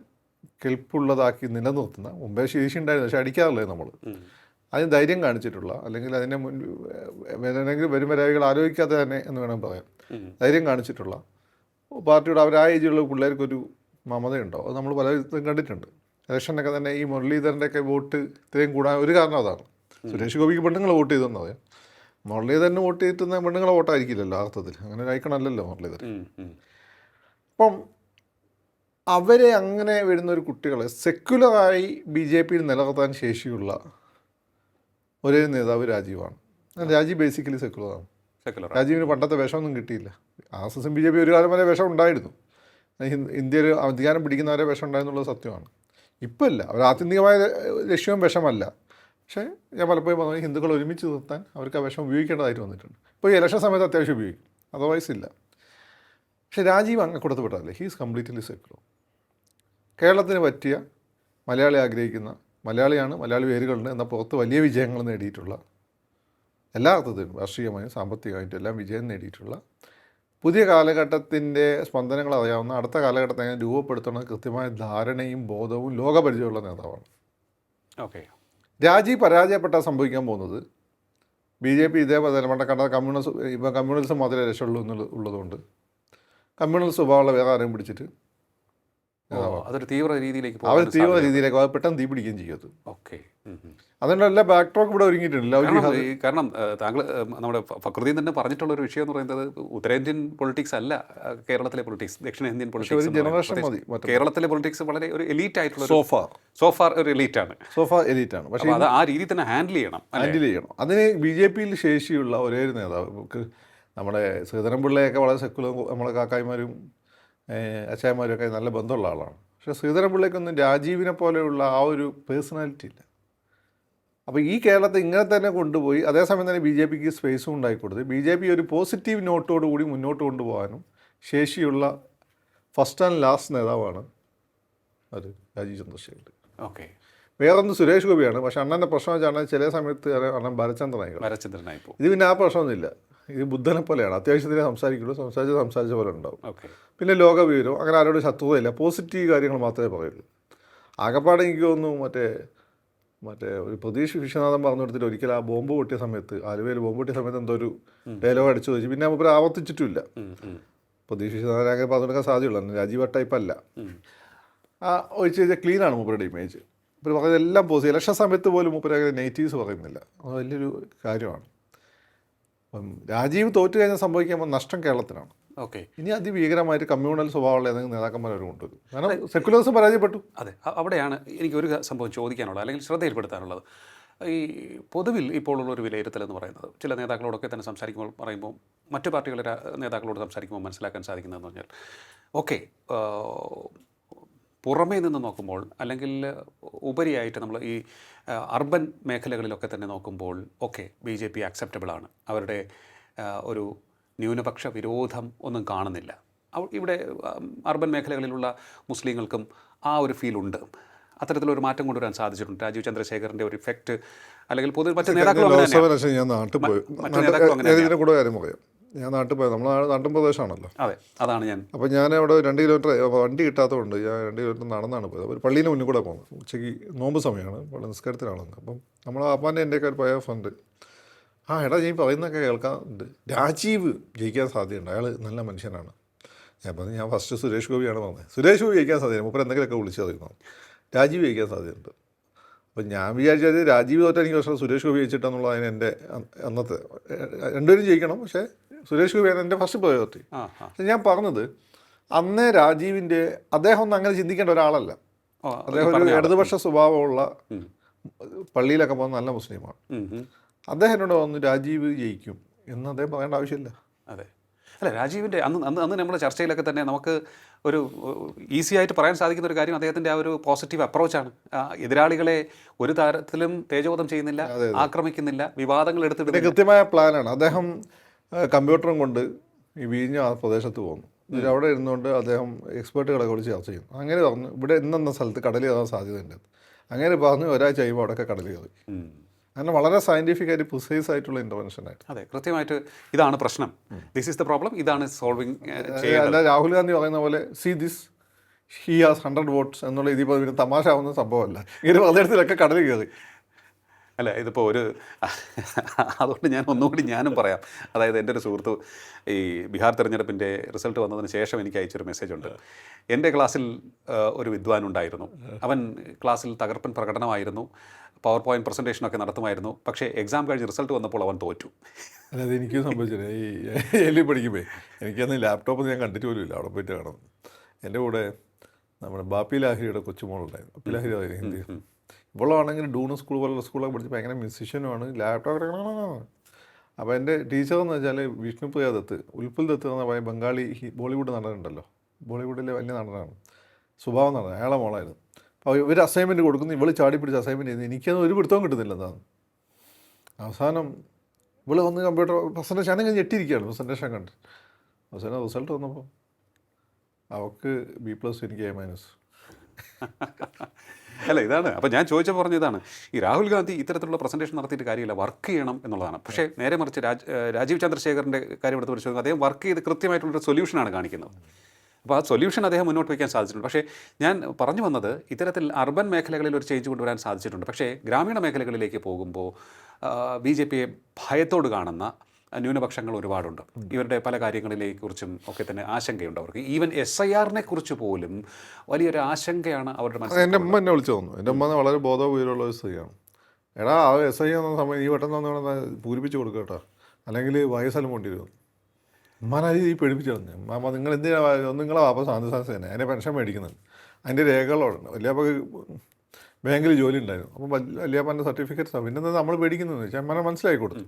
കെൽപ്പുള്ളതാക്കി നിലനിർത്തുന്ന, മുമ്പേ ശേഷി ഉണ്ടായിരുന്നു പക്ഷേ അടിക്കാറില്ലേ നമ്മൾ, അതിന് ധൈര്യം കാണിച്ചിട്ടുള്ള, അല്ലെങ്കിൽ അതിനെ വരും വരായികൾ ആലോചിക്കാതെ തന്നെ എന്ന് വേണം പറയാം, ധൈര്യം കാണിച്ചിട്ടുള്ള പാർട്ടിയുടെ അവരാ ഏജിലുള്ള പിള്ളേർക്കൊരു മമതയുണ്ടോ അത് നമ്മൾ പലരും കണ്ടിട്ടുണ്ട്. ഇലക്ഷനൊക്കെ തന്നെ ഈ മുരളീധരൻ്റെയൊക്കെ വോട്ട് ഇത്രയും കൂടാൻ ഒരു കാരണം അതാണ്. സുരേഷ് ഗോപിക്ക് പെണ്ണുങ്ങൾ വോട്ട് ചെയ്തെന്ന് പറയാം, മുരളീധരന് വോട്ട് ചെയ്തിട്ടുന്ന പെണ്ണുങ്ങളെ വോട്ടായിരിക്കില്ലല്ലോ അർത്ഥത്തിൽ, അങ്ങനെ ഒരു ഐക്കണല്ലല്ലോ മുരളീധരൻ. അപ്പം അവരെ അങ്ങനെ വരുന്നൊരു കുട്ടികളെ സെക്യുലറായി ബി ജെ പിയിൽ നിലനിർത്താൻ ശേഷിയുള്ള ഒരേ നേതാവ് രാജീവാണ്. രാജീവ് ബേസിക്കലി സെക്യുലറാണ്. രാജീവിന് പണ്ടത്തെ വിഷമൊന്നും കിട്ടിയില്ല. ആർ.എസ്.എസും ബി ജെ പി ഒരു കാലം വരെ വിഷം ഉണ്ടായിരുന്നു, ഇന്ത്യയിൽ അധികാരം പിടിക്കുന്നവരെ വിഷം ഉണ്ടായെന്നുള്ളത് സത്യമാണ്. ഇപ്പോൾ ഇല്ല, അവർ ആത്യന്തികമായ ലക്ഷ്യവും വിഷമല്ല. പക്ഷേ ഞാൻ പലപ്പോഴും പറഞ്ഞു ഹിന്ദുക്കൾ ഒരുമിച്ച് നിർത്താൻ അവർക്ക് ആ വിഷം ഉപയോഗിക്കേണ്ടതായിട്ട് വന്നിട്ടുണ്ട്. ഇപ്പോൾ ഈ ഇലക്ഷൻ സമയത്ത് അത്യാവശ്യം ഉപയോഗിക്കും, അതർവൈസ് ഇല്ല. പക്ഷേ രാജീവ് അങ്ങ് കൊടുത്തുവിട്ടതല്ലേ, ഹീസ് കംപ്ലീറ്റ്ലി സെക്യുലർ. കേരളത്തിന് പറ്റിയ, മലയാളി ആഗ്രഹിക്കുന്ന, മലയാളിയാണ്, മലയാളി പേരുകളുണ്ട് എന്ന പുറത്ത് വലിയ വിജയങ്ങൾ നേടിയിട്ടുള്ള, എല്ലാ അർത്ഥത്തിലും രാഷ്ട്രീയമായും സാമ്പത്തികമായിട്ടും എല്ലാം വിജയം നേടിയിട്ടുള്ള, പുതിയ കാലഘട്ടത്തിൻ്റെ സ്പന്ദനങ്ങൾ അറിയാവുന്ന, അടുത്ത കാലഘട്ടത്തെ എങ്ങനെ രൂപപ്പെടുത്തണം കൃത്യമായ ധാരണയും ബോധവും ലോകപരിചയമുള്ള നേതാവാണ്. ഓക്കെ. രാജീവ് പരാജയപ്പെട്ടാൽ സംഭവിക്കാൻ പോകുന്നത് ബി ജെ പി ഇതേപോലെ പണ്ടക്കണ്ട കമ്മ്യൂണിസം മാത്രമേ രക്ഷയുള്ളൂ ഉള്ളതുകൊണ്ട് കമ്മ്യൂണൽ സ്വഭാവമുള്ള വേറെ ആരെയും പിടിച്ചിട്ട് അതൊരു തീവ്ര രീതിയിലേക്ക് അവർ പെട്ടെന്ന് തീ പിടിക്കുകയും ചെയ്യരുത്. ഓക്കെ. അതിനുള്ള എല്ലാ ബാക്ക് ടോക്ക് ഇവിടെ ഒരുങ്ങിയിട്ടുണ്ട്. കാരണം താങ്കൾ നമ്മുടെ ഫക്രുദ്ദീൻ തന്നെ പറഞ്ഞിട്ടുള്ള ഒരു വിഷയം എന്ന് പറയുന്നത് ഉത്തരേന്ത്യൻ പൊളിറ്റിക്സ് അല്ല കേരളത്തിലെ പൊളിറ്റിക്സ്, ദക്ഷിണേന്ത്യൻ പൊളിറ്റിക്സ്. കേരളത്തിലെ പൊളിറ്റിക്സ് വളരെ ഒരു എലീറ്റ് ആയിട്ടുള്ള, സോഫാർ ഒരു എലീറ്റാണ്. പക്ഷേ അത് ആ രീതിയിൽ തന്നെ ഹാൻഡിൽ ചെയ്യണം. അതിന് ബി ജെ പിയിൽ ശേഷിയുള്ള ഒരേ ഒരു നേതാവ്, നമുക്ക് നമ്മുടെ ശ്രീധരൻപിള്ളയൊക്കെ വളരെ സെക്കുലർ, നമ്മളെ കാക്കായ്മാരും അച്ചായന്മാരും ഒക്കെ നല്ല ബന്ധമുള്ള ആളാണ്. പക്ഷേ ശ്രീധരൻപിള്ളയ്ക്കൊന്നും രാജീവിനെ പോലെയുള്ള ആ ഒരു പേഴ്സണാലിറ്റി ഇല്ല. അപ്പോൾ ഈ കേരളത്തെ ഇങ്ങനെ തന്നെ കൊണ്ടുപോയി അതേസമയം തന്നെ ബി ജെ പിക്ക് സ്പേസും ഉണ്ടായിക്കൊടുത്ത് ബി ജെ പി ഒരു പോസിറ്റീവ് നോട്ടോടുകൂടി മുന്നോട്ട് കൊണ്ടുപോകാനും ശേഷിയുള്ള ഫസ്റ്റ് ആൻഡ് ലാസ്റ്റ് നേതാവാണ് അത് രാജീവ് ചന്ദ്രശേഖർ. ഓക്കെ. വേറൊന്ന് സുരേഷ് ഗോപിയാണ്. പക്ഷേ അണ്ണൻ്റെ പ്രശ്നം വെച്ചാൽ ചില സമയത്ത് അണ്ണൻ ഭരചന്ദ്രനായി. ഇത് പിന്നെ ആ പ്രശ്നമൊന്നുമില്ല, ഇത് ബുദ്ധനെ പോലെയാണ്, അത്യാവശ്യത്തിനെ സംസാരിക്കുള്ളൂ, സംസാരിച്ച പോലെ ഉണ്ടാവും. പിന്നെ ലോകവിവരം, അങ്ങനെ ആരോട് ശത്രുതയില്ല, പോസിറ്റീവ് കാര്യങ്ങൾ മാത്രമേ പറയുള്ളൂ. ആകപ്പാടെ എനിക്ക് തോന്നുന്നു മറ്റേ ഒരു പ്രതീക്ഷ വിശ്വനാഥൻ പറഞ്ഞു കൊടുത്തിട്ട് ഒരിക്കലും ആ ബോംബ് പൊട്ടിയ സമയത്ത്, ആലുവയിൽ ബോംബ് പൊട്ടിയ സമയത്ത് എന്തോ ഒരു ഡയലോഗ് അടിച്ചു ചോദിച്ചു, പിന്നെ അവർ ആവർത്തിച്ചിട്ടില്ല. പ്രതീക്ഷ വിശ്വനാഥൻ അങ്ങനെ പറഞ്ഞെടുക്കാൻ സാധ്യതയുള്ളൂ, രാജീവ് ടൈപ്പല്ല. ആ ഒഴിച്ച് ക്ലീനാണ് മൂപ്പരുടെ ഇമേജ്. ഇപ്പോൾ പറയുന്നത് എല്ലാം പോസിറ്റീവ്. ഇലക്ഷൻ സമയത്ത് പോലും മൂപ്പര് നെഗറ്റീവ്സ് പറയുന്നില്ല, അത് വലിയൊരു കാര്യമാണ്. അപ്പം രാജീവ് തോറ്റു കഴിഞ്ഞാൽ സംഭവിക്കുമ്പോൾ നഷ്ടം കേരളത്തിനാണ്. ഓക്കെ. ഇനി അതിഭീകരമായിട്ട് കമ്മ്യൂണൽ സ്വഭാവമുള്ള ഏതെങ്കിലും നേതാക്കന്മാർ അവർ കൊണ്ടുവരും. കാരണം സെക്യുലറിസം പരാജയപ്പെട്ടു. അതെ, അവിടെയാണ് എനിക്കൊരു സംഭവം ചോദിക്കാനുള്ളത് അല്ലെങ്കിൽ ശ്രദ്ധയിൽപ്പെടുത്താനുള്ളത്. ഈ പൊതുവിൽ ഇപ്പോഴുള്ളൊരു വിലയിരുത്തൽ എന്ന് പറയുന്നത് ചില നേതാക്കളോടൊക്കെ തന്നെ പറയുമ്പോൾ മറ്റു പാർട്ടികളുടെ നേതാക്കളോട് സംസാരിക്കുമ്പോൾ മനസ്സിലാക്കാൻ സാധിക്കുന്നതെന്ന് പറഞ്ഞാൽ ഓക്കെ, പുറമേ നിന്ന് നോക്കുമ്പോൾ അല്ലെങ്കിൽ ഉപരിയായിട്ട് നമ്മൾ ഈ അർബൻ മേഖലകളിലൊക്കെ തന്നെ നോക്കുമ്പോൾ ഓക്കെ BJP ആക്സെപ്റ്റബിളാണ്, അവരുടെ ഒരു ന്യൂനപക്ഷ വിരോധം ഒന്നും കാണുന്നില്ല. ഇവിടെ അർബൻ മേഖലകളിലുള്ള മുസ്ലിങ്ങൾക്കും ആ ഒരു ഫീലുണ്ട്. അത്തരത്തിലൊരു മാറ്റം കൊണ്ടുവരാൻ സാധിച്ചിട്ടുണ്ട്. രാജീവ് ചന്ദ്രശേഖറിൻ്റെ ഒരു ഇഫക്റ്റ് അല്ലെങ്കിൽ പൊതുവെ മറ്റ് നേതാക്കളും ഞാൻ നാട്ടിൽ പോയി ഇതിനെ കൂടെ കാര്യം പറയാം. ഞാൻ നാട്ടിൽ പോയത് നമ്മളെ നാട്ടിൻ പ്രദേശമാണല്ലോ. അതെ, അതാണ് ഞാൻ. അപ്പോൾ ഞാൻ അവിടെ 2 കിലോമീറ്റർ വണ്ടി കിട്ടാത്തതുകൊണ്ട് ഞാൻ 2 കിലോമീറ്റർ നടന്നാണ് പോയത്. ഒരു പള്ളീൻ്റെ മുന്നിൽ കൂടെ പോകുന്നത്. ഉച്ചയ്ക്ക് നോമ്പ് സമയമാണ്, പള്ളി നിസ്കാരത്തിലാണെന്ന്. അപ്പം നമ്മൾ അപ്പാൻ്റെ എൻ്റെയൊക്കെ ഒരു പഴയ ഫ്രണ്ട്, എടാ ഞാൻ പറയുന്നതൊക്കെ കേൾക്കാറുണ്ട്, രാജീവ് ജയിക്കാൻ സാധ്യതയുണ്ട്, അയാൾ നല്ല മനുഷ്യനാണ്. ഞാൻ ഫസ്റ്റ് സുരേഷ് ഗോപിയാണ് പറഞ്ഞത്. സുരേഷ് ഗോപി ജയിക്കാൻ സാധ്യത, മുപ്പർ എന്തെങ്കിലുമൊക്കെ വിളിച്ചു അറിയുന്നു, രാജീവ് ജയിക്കാൻ സാധ്യതയുണ്ട്. അപ്പം ഞാൻ വിചാരിച്ചത് രാജീവ് തോറ്റാൽ എനിക്ക് പ്രശ്നം, സുരേഷ് ഗോപി ജയിച്ചിട്ടെന്നുള്ളതാണ് എൻ്റെ അന്നത്തെ. രണ്ടുപേരും ജയിക്കണം, പക്ഷേ സുരേഷ് ഗോപിയാണ് എൻ്റെ ഫസ്റ്റ് പ്രയോറിറ്റി. ഞാൻ പറഞ്ഞത് അന്നേ രാജീവിൻ്റെ അദ്ദേഹം ഒന്നും അങ്ങനെ ചിന്തിക്കേണ്ട ഒരാളല്ല. അദ്ദേഹം ഒരു ഇടതുപക്ഷ സ്വഭാവമുള്ള പള്ളിയിലൊക്കെ പോകുന്ന നല്ല മുസ്ലിമാണ്. അദ്ദേഹം എന്നോട് വന്നു രാജീവ് ജയിക്കും എന്ന് അദ്ദേഹം പറയേണ്ട ആവശ്യമില്ല. അതെ, അല്ല രാജീവിൻ്റെ അന്ന് നമ്മുടെ ചർച്ചയിലൊക്കെ തന്നെ നമുക്ക് ഒരു ഈസി ആയിട്ട് പറയാൻ സാധിക്കുന്ന ഒരു കാര്യം അദ്ദേഹത്തിൻ്റെ ആ ഒരു പോസിറ്റീവ് അപ്രോച്ചാണ്. എതിരാളികളെ ഒരു തരത്തിലും തേജോവധം ചെയ്യുന്നില്ല, ആക്രമിക്കുന്നില്ല, വിവാദങ്ങൾ എടുത്തിട്ട് കൃത്യമായ പ്ലാനാണ്. അദ്ദേഹം കമ്പ്യൂട്ടറും കൊണ്ട് ഈ വിഴിഞ്ഞ ആ പ്രദേശത്ത് പോകുന്നു. അവിടെ ഇരുന്നുകൊണ്ട് അദ്ദേഹം എക്സ്പേർട്ടുകളെ കുറിച്ച് ചർച്ച ചെയ്യുന്നു. അങ്ങനെ പറഞ്ഞു ഇവിടെ ഇന്നെന്ന സ്ഥലത്ത് കടൽ കയറാൻ സാധ്യതയുണ്ട്. അങ്ങനെ പറഞ്ഞു ഒരാഴ്ച കഴിയുമ്പോൾ അവിടെയൊക്കെ കടൽ കയറി. അങ്ങനെ വളരെ സയൻറ്റിഫിക്കായിട്ട് പ്രിസൈസ് ആയിട്ടുള്ള ഇൻ്റർവെൻഷനായിട്ട്. അതെ, കൃത്യമായിട്ട് ഇതാണ് പ്രശ്നം, ദിസ് ഈസ് ദ പ്രോബ്ലം, ഇതാണ് സോൾവിങ്. അല്ല രാഹുൽ ഗാന്ധി പറയുന്ന പോലെ see this he has 100 votes എന്നുള്ള ഇതിപ്പോൾ പിന്നെ തമാശ ആവുന്ന സംഭവമല്ല. ഇങ്ങനെ പലയിടത്തിലൊക്കെ കടൽ കയറി. അല്ല ഇതിപ്പോൾ അതുകൊണ്ട് ഞാൻ ഒന്നുകൂടി ഞാനും പറയാം. അതായത് എൻ്റെ ഒരു സുഹൃത്ത് ഈ ബീഹാർ തെരഞ്ഞെടുപ്പിൻ്റെ റിസൾട്ട് വന്നതിന് ശേഷം എനിക്ക് അയച്ചൊരു മെസ്സേജ് ഉണ്ട്. എൻ്റെ ക്ലാസ്സിൽ ഒരു വിദ്വാൻ ഉണ്ടായിരുന്നു. അവൻ ക്ലാസ്സിൽ തകർപ്പൻ പ്രകടനമായിരുന്നു, പവർ പോയിൻറ്റ് പ്രസൻറ്റേഷനൊക്കെ നടത്തുമായിരുന്നു. പക്ഷേ എക്സാം കഴിഞ്ഞ് റിസൾട്ട് വന്നപ്പോൾ അവൻ തോറ്റു. അല്ലാതെ എനിക്കും സംഭവിച്ചില്ല. ഈ എല്ലി പഠിക്കുമ്പോൾ എനിക്കന്ന് ലാപ്ടോപ്പ് ഞാൻ കണ്ടിട്ട് പോലും ഇല്ല, അവിടെ പോയിട്ട് കാണും. എൻ്റെ കൂടെ നമ്മുടെ ബാപ്പി ലാഹിരിയുടെ കൊച്ചുമോളുണ്ടായിരുന്നു. ബാപ്പി ലാഹിരി ഹിന്ദി. ഇവളാണെങ്കിൽ ഡൂണ് സ്കൂൾ പോലുള്ള സ്കൂളൊക്കെ പഠിച്ച് ഭയങ്കര മ്യൂസിഷ്യനുമാണ്, ലാപ്ടോപ്പ്. അപ്പോൾ എൻ്റെ ടീച്ചർ എന്ന് വെച്ചാൽ വിഷ്ണുപ്രിയ ദത്ത്, ഉൽപ്പുൽ ദത്ത് എന്ന് പറയുന്ന ബംഗാളി ബോളിവുഡ് നടനുണ്ടല്ലോ, ബോളിവുഡിലെ വലിയ നടനാണ്, സ്വഭാവം നടൻ, അയാളെ മോളായിരുന്നു. അപ്പോൾ ഇവർ അസൈൻമെൻറ്റ് കൊടുക്കുന്നു, ഇവൾ ചാടി പിടിച്ച് അസൈൻമെൻറ്റ് ചെയ്യുന്നത്, എനിക്കത് ഒരു പിടുത്തവും കിട്ടുന്നില്ല. എന്താണ് അവസാനം ഇവൾ വന്ന് കമ്പ്യൂട്ടർ പ്രസൻറ്റേഷൻ ഞാനിങ്ങനെ ഞെട്ടിയിരിക്കുകയാണ് പ്രസൻറ്റേഷൻ കണ്ട്. അവസാനം റിസൾട്ട് വന്നപ്പോൾ അവൾക്ക് B+, എനിക്ക് A-. അല്ല ഇതാണ് അപ്പോൾ ഞാൻ ചോദിച്ച പറഞ്ഞ ഇതാണ്, ഈ രാഹുൽ ഗാന്ധി ഇത്തരത്തിലുള്ള പ്രസൻറ്റേഷൻ നടത്തിയിട്ട് കാര്യമില്ല, വർക്ക് ചെയ്യണം എന്നുള്ളതാണ്. പക്ഷേ നേരെ മറിച്ച് രാജീവ് ചന്ദ്രശേഖറിൻ്റെ കാര്യം എടുത്ത് പരിശോധിക്കുക, അദ്ദേഹം വർക്ക് ചെയ്ത് കൃത്യമായിട്ടുള്ളൊരു സൊല്യൂഷനാണ് കാണിക്കുന്നത്. അപ്പോൾ ആ സൊല്യൂഷൻ അദ്ദേഹം മുന്നോട്ട് വയ്ക്കാൻ സാധിച്ചിട്ടുണ്ട്. പക്ഷേ ഞാൻ പറഞ്ഞു വന്നത് ഇത്തരത്തിൽ അർബൻ മേഖലകളിൽ ഒരു ചേഞ്ച് കൊണ്ടുവരാൻ സാധിച്ചിട്ടുണ്ട്. പക്ഷേ ഗ്രാമീണ മേഖലകളിലേക്ക് പോകുമ്പോൾ BJPയെ ഭയത്തോട് കാണുന്ന ന്യൂനപക്ഷങ്ങൾ ഒരുപാടുണ്ട്. ഇവരുടെ പല കാര്യങ്ങളിലേക്കുറിച്ചും ഒക്കെ തന്നെ ആശങ്കയുണ്ട് അവർക്ക്. ഈവൻ SIRനെ കുറിച്ച് പോലും വലിയൊരു ആശങ്കയാണ് അവരുടെ മനസ്സിൽ. എൻ്റെ അമ്മ എന്നെ വിളിച്ചു തോന്നുന്നു. എൻ്റെ അമ്മ വളരെ ബോധപൂർവ്വമുള്ള ഒരു സ്ത്രീയാണ്. എടാ ആ SI എന്ന സമയം ഈ പെട്ടെന്ന് വന്ന് പൂരിപ്പിച്ച് കൊടുക്കുക കേട്ടോ, അല്ലെങ്കിൽ വയസ്സെല്ലാം കൊണ്ടി വരും. ഉമ്മാനായി ഈ പേടിപ്പിച്ച് കളഞ്ഞു. മാമ നിങ്ങൾ എന്തിനാണ് നിങ്ങളെ വാപ്പ സാന്ത്വന തന്നെ അതിൻ്റെ പെൻഷൻ മേടിക്കുന്നുണ്ട്, അതിൻ്റെ രേഖകളോടുണ്ട്. വലിയപ്പക്ക് ബാങ്കിൽ ജോലി ഉണ്ടായിരുന്നു. അപ്പം വലിയപ്പൻ്റെ സർട്ടിഫിക്കറ്റ്സാണ്. പിന്നെ നമ്മൾ പേടിക്കുന്നത് വെച്ചാൽ അമ്മനെ മനസ്സിലാക്കി കൊടുത്തു.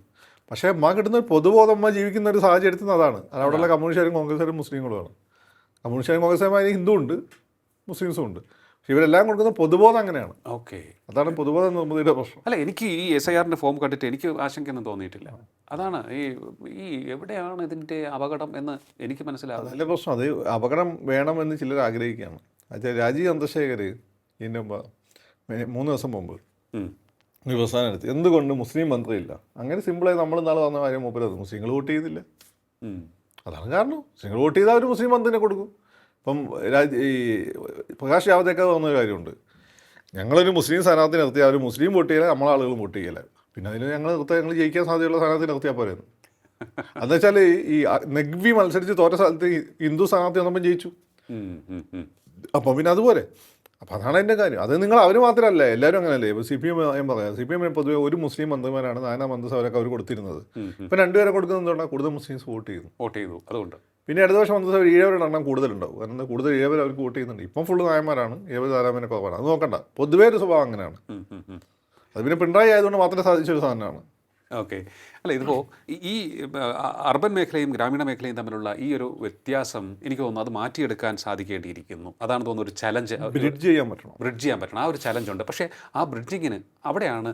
പക്ഷേ അമ്മ കിട്ടുന്ന ഒരു പൊതുബോധം അമ്മ ജീവിക്കുന്ന ഒരു സാഹചര്യത്തിൽ നിന്ന് അതാണ്. അവിടെയുള്ള കമ്മ്യൂണിസ്റ്റുകാരും കോൺഗ്രസ്സുകാരും മുസ്ലിങ്ങളുമാണ്. കമ്മ്യൂണിസ്റ്റുകാരും കോൺഗ്രസ്സുകാരും ഹിന്ദു ഉണ്ട്, മുസ്ലിംസും ഉണ്ട്. പക്ഷേ ഇവരെല്ലാം കൊടുക്കുന്ന പൊതുബോധം അങ്ങനെയാണ്. ഓക്കെ, അതാണ് പൊതുബോധ നിർമ്മിതിയുടെ പ്രശ്നം. അല്ല എനിക്ക് ഈ SIRൻ്റെ ഫോം കണ്ടിട്ട് എനിക്ക് ആശങ്കയൊന്നും തോന്നിയിട്ടില്ല. അതാണ് ഈ എവിടെയാണ് ഇതിൻ്റെ അപകടം എന്ന് എനിക്ക് മനസ്സിലാവും. അതല്ലേ പ്രശ്നം. അത് അപകടം വേണമെന്ന് ചിലർ ആഗ്രഹിക്കുകയാണ്. അത് രാജീവ് ചന്ദ്രശേഖർ ഇതിൻ്റെ മുമ്പ് 3 ദിവസം മുമ്പ് ഒരു പ്രസ്ഥാനം എടുത്ത് എന്തുകൊണ്ട് മുസ്ലിം മന്ത്രിയില്ല. അങ്ങനെ സിമ്പിളായി നമ്മൾ നാളെ വന്ന കാര്യം മൂപ്പരത് മുസ്ലിങ്ങൾ വോട്ട് ചെയ്തില്ല. അതാണ് കാരണം. മുസ്ലിങ്ങൾ വോട്ട് ചെയ്താൽ അവർ മുസ്ലിം മന്ത്രിനെ കൊടുക്കും. ഇപ്പം ഈ പ്രകാശ് ജാവദേക്കർ പറഞ്ഞൊരു കാര്യമുണ്ട്, ഞങ്ങളൊരു മുസ്ലിം സ്ഥാനാർത്ഥി നിർത്തിയാൽ അവർ മുസ്ലിം വോട്ട് ചെയ്യില്ല, നമ്മളെ ആളുകൾ വോട്ട് ചെയ്യില്ല. പിന്നെ അതിന് ഞങ്ങൾ ജയിക്കാൻ സാധ്യതയുള്ള സ്ഥാനാർത്ഥി നിർത്തിയാൽ പോരെന്ന്. അതെന്ന് വെച്ചാൽ ഈ നെഗ്വി മത്സരിച്ച് തോറ്റ സ്ഥലത്ത് ഹിന്ദു സ്ഥാനാർത്ഥി വന്നപ്പം ജയിച്ചു. അപ്പം പിന്നെ അതുപോലെ. അപ്പോൾ അതാണ് എൻ്റെ കാര്യം. അത് നിങ്ങൾ അവർ മാത്രമല്ല, എല്ലാവരും അങ്ങനെയല്ലേ. ഇപ്പോൾ CPM ഞാൻ പറയാം, CPM പൊതുവെ ഒരു മുസ്ലിം മന്ത്രിമാരാണ് 4 മന്ത്രിസഭയൊക്കെ അവർ കൊടുത്തിരുന്നത്. ഇപ്പം 2 പേരെ കൊടുക്കുന്നത് എന്തുകൊണ്ടാണ്? കൂടുതൽ മുസ്ലിംസ് വോട്ട് ചെയ്തു അതുകൊണ്ട്. പിന്നെ ഇടതുപക്ഷ മന്ത്രിസഭ 7 എണ്ണം കൂടുതലുണ്ടാവും. കാരണം കൂടുതൽ 7 അവർക്ക് വോട്ട് ചെയ്യുന്നുണ്ട്. ഇപ്പം ഫുള്ള് നായന്മാരാണ്, 7 നാരായണനെ കുറവാണ്. അത് നോക്കണ്ട, പൊതുവേ ഒരു സ്വഭാവം അങ്ങനെയാണ്. അത് പിന്നെ പിണറായി ആയതുകൊണ്ട് മാത്രമേ സാധിച്ചൊരു സാധനമാണ്. ഓക്കെ. അല്ല, ഇതിപ്പോൾ ഈ അർബൻ മേഖലയും ഗ്രാമീണ മേഖലയും തമ്മിലുള്ള ഈ ഒരു വ്യത്യാസം എനിക്ക് തോന്നുന്നു അത് മാറ്റിയെടുക്കാൻ സാധിക്കേണ്ടിയിരിക്കുന്നു. അതാണ് തോന്നുന്നു ഒരു ചലഞ്ച്. ബ്രിഡ്ജ് ചെയ്യാൻ പറ്റണം. ബ്രിഡ്ജ് ചെയ്യാൻ പറ്റണം. ആ ഒരു ചലഞ്ചുണ്ട്. പക്ഷേ ആ ബ്രിഡ്ജിങ്ങിന് അവിടെയാണ്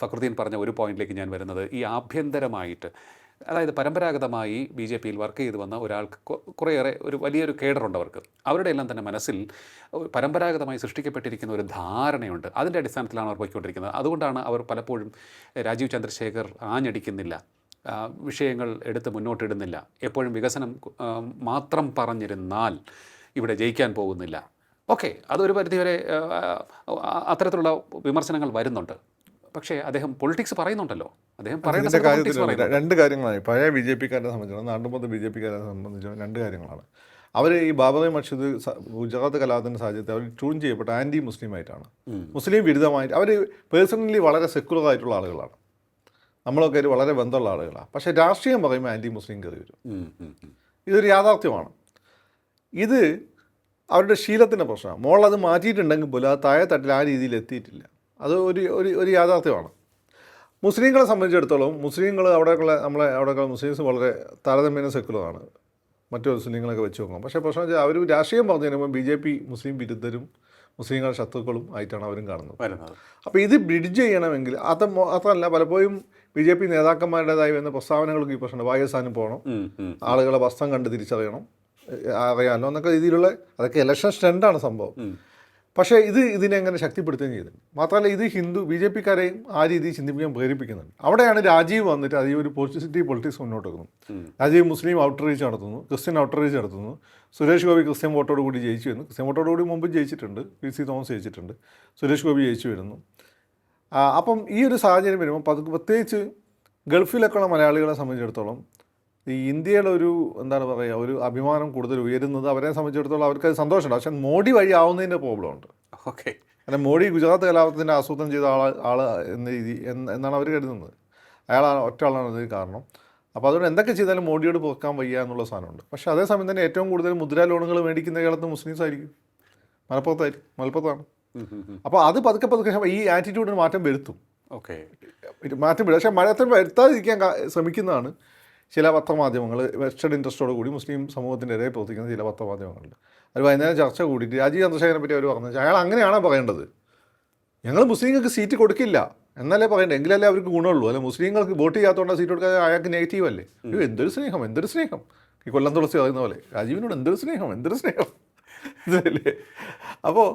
ഫക്രുദ്ദീൻ പറഞ്ഞ ഒരു പോയിന്റിലേക്ക് ഞാൻ വരുന്നത്. ഈ ആഭ്യന്തരമായിട്ട്, അതായത് പരമ്പരാഗതമായി BJP-യിൽ വർക്ക് ചെയ്ത് വന്ന ഒരാൾക്ക് കുറേയേറെ ഒരു വലിയൊരു കേഡറുണ്ട് അവർക്ക്. അവരുടെ എല്ലാം തന്നെ മനസ്സിൽ പരമ്പരാഗതമായി സൃഷ്ടിക്കപ്പെട്ടിരിക്കുന്ന ഒരു ധാരണയുണ്ട്. അതിൻ്റെ അടിസ്ഥാനത്തിലാണ് അവർ പോയിക്കൊണ്ടിരിക്കുന്നത്. അതുകൊണ്ടാണ് അവർ പലപ്പോഴും രാജീവ് ചന്ദ്രശേഖർ ആഞ്ഞടിക്കുന്നില്ല, വിഷയങ്ങൾ എടുത്ത് മുന്നോട്ടിടുന്നില്ല. എപ്പോഴും വികസനം മാത്രം പറഞ്ഞിരുന്നാൽ ഇവിടെ ജയിക്കാൻ പോകുന്നില്ല. ഓക്കെ, അതൊരു പരിധിവരെ അത്തരത്തിലുള്ള വിമർശനങ്ങൾ വരുന്നുണ്ട്. പക്ഷേ അദ്ദേഹം പൊളിറ്റിക്സ് പറയുന്നുണ്ടല്ലോ. അദ്ദേഹം പറയുന്ന ഇതിൻ്റെ കാര്യത്തിൽ രണ്ട് കാര്യങ്ങളാണ്. പഴയ BJP-ക്കാരെ സംബന്ധിച്ചിടത്തോളം, നാട്ടുമ്പുറത്തെ BJP-ക്കാരെ സംബന്ധിച്ചിടത്തോളം രണ്ട് കാര്യങ്ങളാണ്. അവർ ഈ ബാബറി മസ്ജിദ് ഗുജറാത്ത് കലാപത്തിൻ്റെ സാഹചര്യത്തിൽ അവർ ട്യൂൺ ചെയ്യപ്പെട്ട ആൻറ്റി മുസ്ലിം ആയിട്ടാണ്, മുസ്ലിം വിരുദ്ധമായിട്ട്. അവർ പേഴ്സണലി വളരെ സെക്യുലർ ആയിട്ടുള്ള ആളുകളാണ്, നമ്മളൊക്കെ ഒരു വളരെ ബന്ധമുള്ള ആളുകളാണ്. പക്ഷേ രാഷ്ട്രീയം പറയുമ്പോൾ ആൻറ്റി മുസ്ലിം കയറി വരും. ഇതൊരു യാഥാർത്ഥ്യമാണ്. ഇത് അവരുടെ ശീലത്തിൻ്റെ പ്രശ്നമാണ്. മോളത് മാറ്റിയിട്ടുണ്ടെങ്കിൽ പോലും അത് താഴെ തട്ടിൽ ആ രീതിയിൽ എത്തിയിട്ടില്ല. അത് ഒരു യാഥാർത്ഥ്യമാണ്. മുസ്ലിങ്ങളെ സംബന്ധിച്ചിടത്തോളം മുസ്ലിങ്ങൾ അവിടെയൊക്കെയുള്ള അവിടെയൊക്കെ മുസ്ലിംസ് വളരെ താരതമ്യേന സെക്കുലറാണ് മറ്റു മുസ്ലിങ്ങളൊക്കെ വെച്ച് നോക്കാം. പക്ഷേ പ്രശ്നം വെച്ചാൽ അവർ രാഷ്ട്രീയം പറഞ്ഞു കഴിയുമ്പോൾ BJP മുസ്ലിം വിരുദ്ധരും മുസ്ലിങ്ങളുടെ ശത്രുക്കളും ആയിട്ടാണ് അവരും കാണുന്നത്. അപ്പോൾ ഇത് ബ്രിഡ്ജ് ചെയ്യണമെങ്കിൽ അതല്ല, പലപ്പോഴും BJP നേതാക്കന്മാരുടേതായി വരുന്ന പ്രസ്താവനകൾക്ക് ഈ പ്രശ്നമുണ്ട്. പാകിസ്ഥാനിൽ പോകണം, ആളുകളെ വസ്ത്രം കണ്ട് തിരിച്ചറിയണം, അറിയാമല്ലോ എന്നൊക്കെ രീതിയിലുള്ള, അതൊക്കെ ഇലക്ഷൻ സ്റ്റണ്ടാണ് സംഭവം. പക്ഷേ ഇതിനെ എങ്ങനെ ശക്തിപ്പെടുത്തുകയും ചെയ്തിട്ടുണ്ട്. മാത്രമല്ല ഇത് BJP-ക്കാരെയും ആ രീതിയിൽ ചിന്തിപ്പിക്കാൻ പ്രേരിപ്പിക്കുന്നുണ്ട്. അവിടെയാണ് രാജീവ് വന്നിട്ട് അത് ഒരു പോസിറ്റീവ് പൊളിറ്റിക്സ് മുന്നോട്ട് വെക്കുന്നു. രാജീവ് മുസ്ലിം ഔട്ട്റീച്ച് നടത്തുന്നു, ക്രിസ്ത്യൻ ഔട്ട്റീച്ച് നടത്തുന്നു. സുരേഷ് ഗോപി ക്രിസ്ത്യൻ വോട്ടോട് കൂടി ജയിച്ചു വരുന്നു. ക്രിസ്ത്യൻ വോട്ടോട് കൂടി മുമ്പ് ജയിച്ചിട്ടുണ്ട്, PC തോമസ് ജയിച്ചിട്ടുണ്ട്, സുരേഷ് ഗോപി ജയിച്ചു വരുന്നു. അപ്പം ഈ ഒരു സാഹചര്യം വരുമ്പോൾ പ്രത്യേകിച്ച് ഗൾഫിലൊക്കെയുള്ള മലയാളികളെ സംബന്ധിച്ചിടത്തോളം ഈ ഇന്ത്യയുടെ ഒരു എന്താണ് പറയുക, ഒരു അഭിമാനം കൂടുതൽ ഉയരുന്നത് അവരെ സംബന്ധിച്ചിടത്തോളം അവർക്കത് സന്തോഷമുണ്ട്. പക്ഷേ മോഡി വഴി ആവുന്നതിൻ്റെ പ്രോബ്ലം ഉണ്ട്. ഓക്കെ, കാരണം മോഡി ഗുജറാത്ത് കലാപത്തിൻ്റെ ആസൂത്രണം ചെയ്ത ആൾ എന്ന രീതി എന്നാണ് അവർ കരുതുന്നത്. അയാളാണ് ഒറ്റ ആളാണ് ഇതിന് കാരണം. അപ്പോൾ അതുകൊണ്ട് എന്തൊക്കെ ചെയ്താലും മോഡിയോട് പോക്കാൻ വയ്യ എന്നുള്ള സാധനമുണ്ട്. പക്ഷേ അതേസമയം തന്നെ ഏറ്റവും കൂടുതൽ മുദ്രാ ലോണുകൾ മേടിക്കുന്ന കേരളത്തിൽ മുസ്ലിംസ് ആയിരിക്കും, മലപ്പുറത്താണ്. അപ്പോൾ അത് പതുക്കെ ഈ ആറ്റിറ്റ്യൂഡിന് മാറ്റം വരുത്തും. ഓക്കെ, മാറ്റം വരും. പക്ഷേ മാറ്റം വരുത്താതിരിക്കാൻ ശ്രമിക്കുന്നതാണ് ചില പത്രമാധ്യമങ്ങൾ, വെസ്റ്റഡ് ഇൻട്രസ്റ്റോട് കൂടി മുസ്ലിം സമൂഹത്തിൻ്റെ ഇടയിൽ പ്രവർത്തിക്കുന്ന ചില പത്രമാധ്യമങ്ങളുണ്ട്. അത് വൈകുന്നേരം ചർച്ച കൂടിയിട്ട് രാജീവ് ചന്ദ്രശേഖരനെ പറ്റി അവർ പറഞ്ഞത് അയാൾ അങ്ങനെയാണോ പറയേണ്ടത്, ഞങ്ങൾ മുസ്ലിങ്ങൾക്ക് സീറ്റ് കൊടുക്കില്ല എന്നല്ലേ പറയേണ്ടത്, എങ്കിലല്ലേ അവർക്ക് ഗുണമുള്ളൂ. അല്ല മുസ്ലിങ്ങൾക്ക് വോട്ട് ചെയ്യാത്തതുകൊണ്ട് സീറ്റ് കൊടുക്കാതെ അയാൾക്ക് നെഗറ്റീവ് അല്ലേ? എന്തൊരു സ്നേഹം, ഈ കൊല്ലം തുളസി പറയുന്ന പോലെ രാജീവിനോട് എന്തൊരു സ്നേഹം ഇതല്ലേ. അപ്പോൾ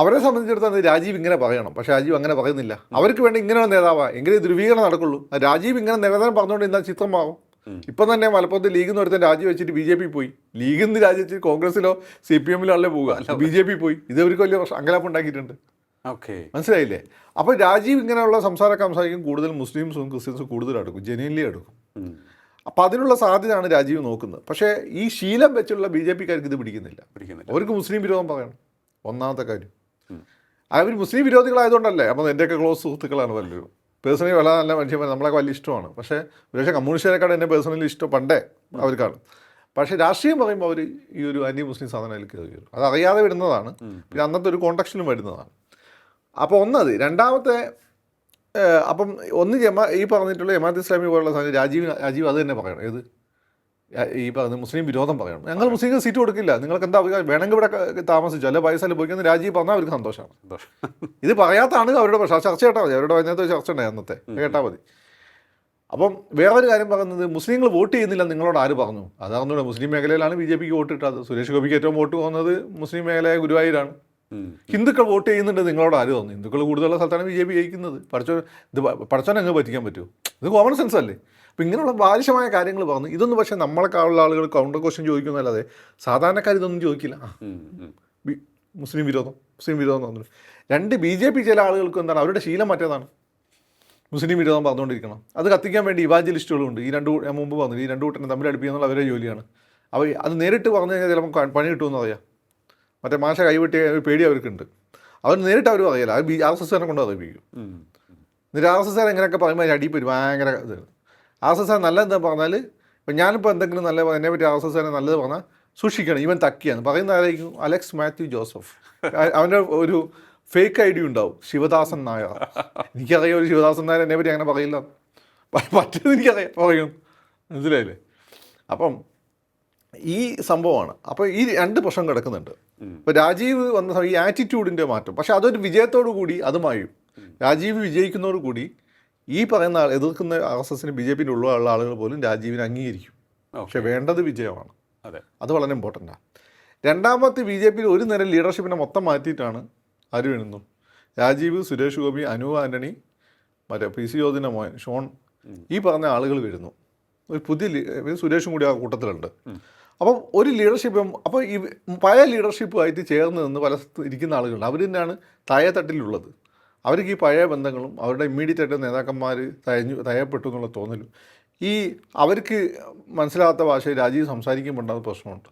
അവരെ സംബന്ധിച്ചിടത്തോളം രാജീവ് ഇങ്ങനെ പറയണം, പക്ഷേ രാജീവ് അങ്ങനെ പറയുന്നില്ല. അവർക്ക് വേണ്ടി ഇങ്ങനെയുള്ള നേതാവാണ് എങ്കിലേ ധ്രുവീകരണം നടക്കുള്ളൂ. രാജീവ് ഇങ്ങനെ നിരന്തരം പറഞ്ഞുകൊണ്ട് ഇന്നാ ചിത്രം മാറും. ഇപ്പം തന്നെ മലപ്പുറത്ത് ലീഗിൽ നിന്ന് ഒരുത്തൻ രാജി വെച്ചിട്ട് BJP പോയി, ലീഗിൽ നിന്ന് രാജിവെച്ച് കോൺഗ്രസിലോ CPM-ലോ അല്ലേ പോവുക, BJP പോയി. ഇത് അവർക്ക് വലിയ അങ്കലാപ്പ് ഉണ്ടാക്കിയിട്ടുണ്ട്. ഓക്കെ, മനസ്സിലായില്ലേ? അപ്പോൾ രാജീവ് ഇങ്ങനെയുള്ള സംസാരിക്കും കൂടുതൽ മുസ്ലിംസും ക്രിസ്ത്യൻസും കൂടുതൽ അടുക്കും, ജെന്യൂൻലി അടുക്കും. അപ്പോൾ അതിനുള്ള സാധ്യതയാണ് രാജീവ് നോക്കുന്നത്. പക്ഷേ ഈ ശീലം വെച്ചുള്ള BJP-ക്കാർക്ക് ഇത് പിടിക്കുന്നില്ല. അവർക്ക് മുസ്ലിം വിരോധം പറയണം, ഒന്നാമത്തെ കാര്യം. അവർ മുസ്ലിം വിരോധികളായതുകൊണ്ടല്ലേ. അപ്പോൾ എൻ്റെയൊക്കെ ക്ലോസ് സുഹൃത്തുക്കളാണ് പലരും. പേഴ്സണലി വളരെ നല്ല മനുഷ്യന്മാർ, നമ്മളൊക്കെ വലിയ ഇഷ്ടമാണ്. പക്ഷേ ഒരുപക്ഷെ കമ്മ്യൂണിസ്റ്റുകാരെക്കാളും എന്നെ പേഴ്സണലി ഇഷ്ടം പണ്ടേ അവർക്കാണ്. പക്ഷേ രാഷ്ട്രീയം പറയുമ്പോൾ അവർ ഈ ഒരു ആൻറ്റി മുസ്ലിം സാധനത്തിൽ കയറി വരും. അത് അറിയാതെ വരുന്നതാണ്, പിന്നെ അന്നത്തെ ഒരു കോണ്ടക്സ്റ്റിലും വരുന്നതാണ്. അപ്പോൾ ഒന്നത്. രണ്ടാമത്തെ അപ്പം ഒന്ന് ഈ പറഞ്ഞിട്ടുള്ള ജമാഅത്ത് ഇസ്ലാമി പോലുള്ള സാധനം രാജീവ് അത് തന്നെ പറയണം. ഏത് ഈ പറഞ്ഞ മുസ്ലിം വിരോധം പറയണം. ഞങ്ങൾ മുസ്ലിങ്ങൾക്ക് സീറ്റ് കൊടുക്കില്ല, നിങ്ങൾക്ക് എന്താ വേണമെങ്കിൽ ഇവിടെ താമസിച്ചു അല്ലെ പൈസ പോയിക്കുന്ന രാജീവ് പറഞ്ഞാൽ അവർക്ക് സന്തോഷമാണ്. ഇത് പറയാത്താണ് അവരുടെ പ്രശ്നം. ചർച്ച കേട്ടാൽ മതി, അവരുടെ അതിനകത്ത് ചർച്ച ഉണ്ടായി അന്നത്തെ, കേട്ടാൽ മതി. അപ്പം വേറൊരു കാര്യം പറയുന്നത്, മുസ്ലിങ്ങൾ വോട്ട് ചെയ്യുന്നില്ല നിങ്ങളോട് ആര് പറഞ്ഞു? അതറിഞ്ഞൂടെ. മുസ്ലിം മേഖലയിലാണ് BJP-ക്ക് വോട്ട് കിട്ടാത്തത്. സുരേഷ് ഗോപിക്ക് ഏറ്റവും വോട്ട് പോകുന്നത് മുസ്ലിം മേഖലയായ ഗുരുവായൂരാണ്. ഹിന്ദുക്കൾ വോട്ട് ചെയ്യുന്നുണ്ട് നിങ്ങളോട് ആര് തോന്നുന്നു? ഹിന്ദുക്കൾ കൂടുതലുള്ള സ്ഥലത്താണ് BJP ജയിക്കുന്നത്. പഠിച്ചോനെ അങ്ങ് പറ്റിക്കാൻ പറ്റുമോ? ഇത് കോമൺ സെൻസ് അല്ലേ? അപ്പോൾ ഇങ്ങനെയുള്ള ബാലിശമായ കാര്യങ്ങൾ പറഞ്ഞു. ഇതൊന്നും പക്ഷേ നമ്മളെക്കാളുള്ള ആളുകൾ കൗണ്ടർ ക്വസ്റ്റ്യൻ ചോദിക്കുന്നതല്ലാതെ സാധാരണക്കാർ ഇതൊന്നും ചോദിക്കില്ല. മുസ്ലിം വിരോധം തോന്നുന്നു. രണ്ട് BJP ചില ആളുകൾക്ക് എന്താണ് അവരുടെ ശീലം മറ്റേതാണ്, മുസ്ലിം വിരോധം പറഞ്ഞുകൊണ്ടിരിക്കണം. അത് കത്തിക്കാൻ വേണ്ടി ഇവാഞ്ചലിസ്റ്റുകളുണ്ട്. ഞാൻ മുമ്പ് പറഞ്ഞു, ഈ രണ്ടു കൂട്ടനെ തമ്മിൽ അടുപ്പിക്കുക അവരുടെ ജോലിയാണ്. അവർ അത് നേരിട്ട് പറഞ്ഞു കഴിഞ്ഞാൽ ചിലപ്പോൾ പണി കിട്ടുമെന്ന് അറിയാം. മറ്റേ മാഷ കൈവെട്ടിയ പേടി അവർക്കുണ്ട്. അവർ നേരിട്ട് അവർ പറയില്ല, അത് RSS-കാരെ കൊണ്ട് അറിയിപ്പിക്കും. എന്നിട്ട് RSS-കാരെ എങ്ങനെയൊക്കെ പറയുമ്പോൾ അതിന് അടിപ്പരും ഭയങ്കര ഇത്. RSS-കാർ നല്ലതെന്താ പറഞ്ഞാൽ, ഇപ്പം ഞാനിപ്പോൾ എന്തെങ്കിലും നല്ല എന്നെ പറ്റി RSS-കാരെ നല്ലത് പറഞ്ഞാൽ സൂക്ഷിക്കണം, ഇവൻ തക്കിയാണ് പറയുന്ന ആരായിരിക്കും? Alex Mathew Joseph. അവൻ്റെ ഒരു ഫേക്ക് ഐ ഡി ഉണ്ടാവും, ശിവദാസൻ നായർ. എനിക്കറിയാം ഒരു ശിവദാസൻ നായർ എന്നെ പറ്റി അങ്ങനെ പറയില്ല, മറ്റേത് എനിക്കറിയാം പറയും, മനസ്സിലായില്ലേ? അപ്പം ഈ സംഭവമാണ്. അപ്പോൾ ഈ രണ്ട് പ്രശ്നം കിടക്കുന്നുണ്ട്. ഇപ്പോൾ രാജീവ് വന്ന ഈ ആറ്റിറ്റ്യൂഡിൻ്റെ മാറ്റം, പക്ഷെ അതൊരു വിജയത്തോടു കൂടി അത് മായും. രാജീവ് വിജയിക്കുന്നതോടുകൂടി ഈ പറയുന്ന എതിർക്കുന്ന RSSന് BJPയിൽ ഉള്ള ആളുകൾ പോലും രാജീവിനെ അംഗീകരിക്കും. പക്ഷെ വേണ്ടത് വിജയമാണ്. അത് വളരെ ഇമ്പോർട്ടൻ്റാണ്. രണ്ടാമത്തെ BJPയിൽ ഒരു നേരം ലീഡർഷിപ്പിനെ മൊത്തം മാറ്റിയിട്ടാണ് ആര് വരുന്നു, രാജീവ്, സുരേഷ് ഗോപി, അനൂപ് ആൻ്റണി, മറ്റേ PC ജോർജിൻ്റെ മോൻ ഷോൺ, ഈ പറഞ്ഞ ആളുകൾ വരുന്നു. ഒരു പുതിയ സുരേഷും കൂടി ആ കൂട്ടത്തിലുണ്ട്. അപ്പം ഒരു ലീഡർഷിപ്പും, അപ്പോൾ ഈ പഴയ ലീഡർഷിപ്പുമായിട്ട് ചേർന്ന് നിന്ന് പല ഇരിക്കുന്ന ആളുകളുണ്ട്. അവർ തന്നെയാണ് താഴെത്തട്ടിലുള്ളത്. അവർക്ക് ഈ പഴയ ബന്ധങ്ങളും അവരുടെ ഇമ്മീഡിയറ്റ് ആയിട്ട് നേതാക്കന്മാർ തയ്യപ്പെട്ടു എന്നുള്ള തോന്നലും, ഈ അവർക്ക് മനസ്സിലാകാത്ത ഭാഷയിൽ രാജീവ് സംസാരിക്കുമ്പോൾ ഉണ്ടാകുന്ന പ്രശ്നമുണ്ട്.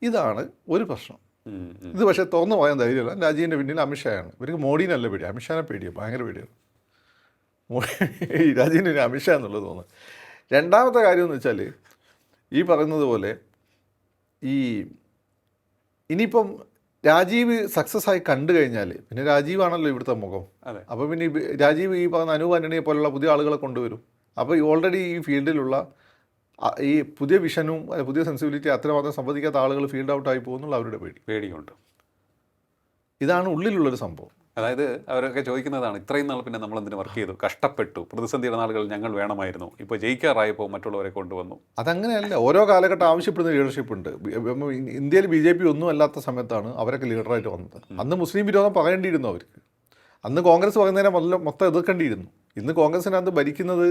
ഇതാണ് ഒരു പ്രശ്നം. ഇത് പക്ഷേ തുറന്നു പറയാൻ ധൈര്യമില്ല. രാജീവിൻ്റെ പിന്നിൽ അമിത്ഷായാണ്. ഇവർക്ക് മോഡിനല്ല പേടി, അമിത്ഷാനെ പേടിയാണ്, ഭയങ്കര പേടിയാണ്. ഈ രാജീവിന് പിന്നെ അമിത്ഷാ എന്നുള്ളത് തോന്നുന്നു. രണ്ടാമത്തെ കാര്യം എന്ന് വെച്ചാൽ ഈ പറയുന്നത് പോലെ ഇനിയിപ്പം രാജീവ് സക്സസ് ആയി കണ്ടു കഴിഞ്ഞാൽ പിന്നെ രാജീവാണല്ലോ ഇവിടുത്തെ മുഖം. അപ്പോൾ പിന്നെ രാജീവ് ഈ പറഞ്ഞ അനൂപ് ആൻ്റണിയെ പോലുള്ള പുതിയ ആളുകളെ കൊണ്ടുവരും. അപ്പോൾ ഓൾറെഡി ഈ ഫീൽഡിലുള്ള ഈ പുതിയ വിഷനും പുതിയ സെൻസിബിലിറ്റി അത്രമാത്രം സംവദിക്കാത്ത ആളുകൾ ഫീൽഡ് ഔട്ട് ആയി പോകുന്നുള്ള അവരുടെ പേടിയുണ്ട്. ഇതാണ് ഉള്ളിലുള്ളൊരു സംഭവം. അതായത് അവരൊക്കെ ചോദിക്കുന്നതാണ്, ഇത്രയും നാൾ പിന്നെ നമ്മൾ എന്തിനു വർക്ക് ചെയ്തു, കഷ്ടപ്പെട്ടു, പ്രതിസന്ധിയുടെ നാളുകൾ ഞങ്ങൾ വേണമായിരുന്നു, ഇപ്പോൾ ജയിക്കാറായപ്പോൾ മറ്റുള്ളവരെ കൊണ്ടുവന്നു. അതങ്ങനെയല്ല, ഓരോ കാലഘട്ടം ആവശ്യപ്പെടുന്ന ലീഡർഷിപ്പ് ഉണ്ട്. ഇന്ത്യയിൽ BJP ഒന്നും അല്ലാത്ത സമയത്താണ് അവരൊക്കെ ലീഡറായിട്ട് വന്നത്. അന്ന് മുസ്ലിം വിരോധം പറയേണ്ടിയിരുന്നു അവർക്ക്. അന്ന് കോൺഗ്രസ് പറയുന്നതിനെ മൊത്തം എതിർക്കേണ്ടിയിരുന്നു. ഇന്ന് കോൺഗ്രസിനകത്ത് ഭരിക്കുന്നത്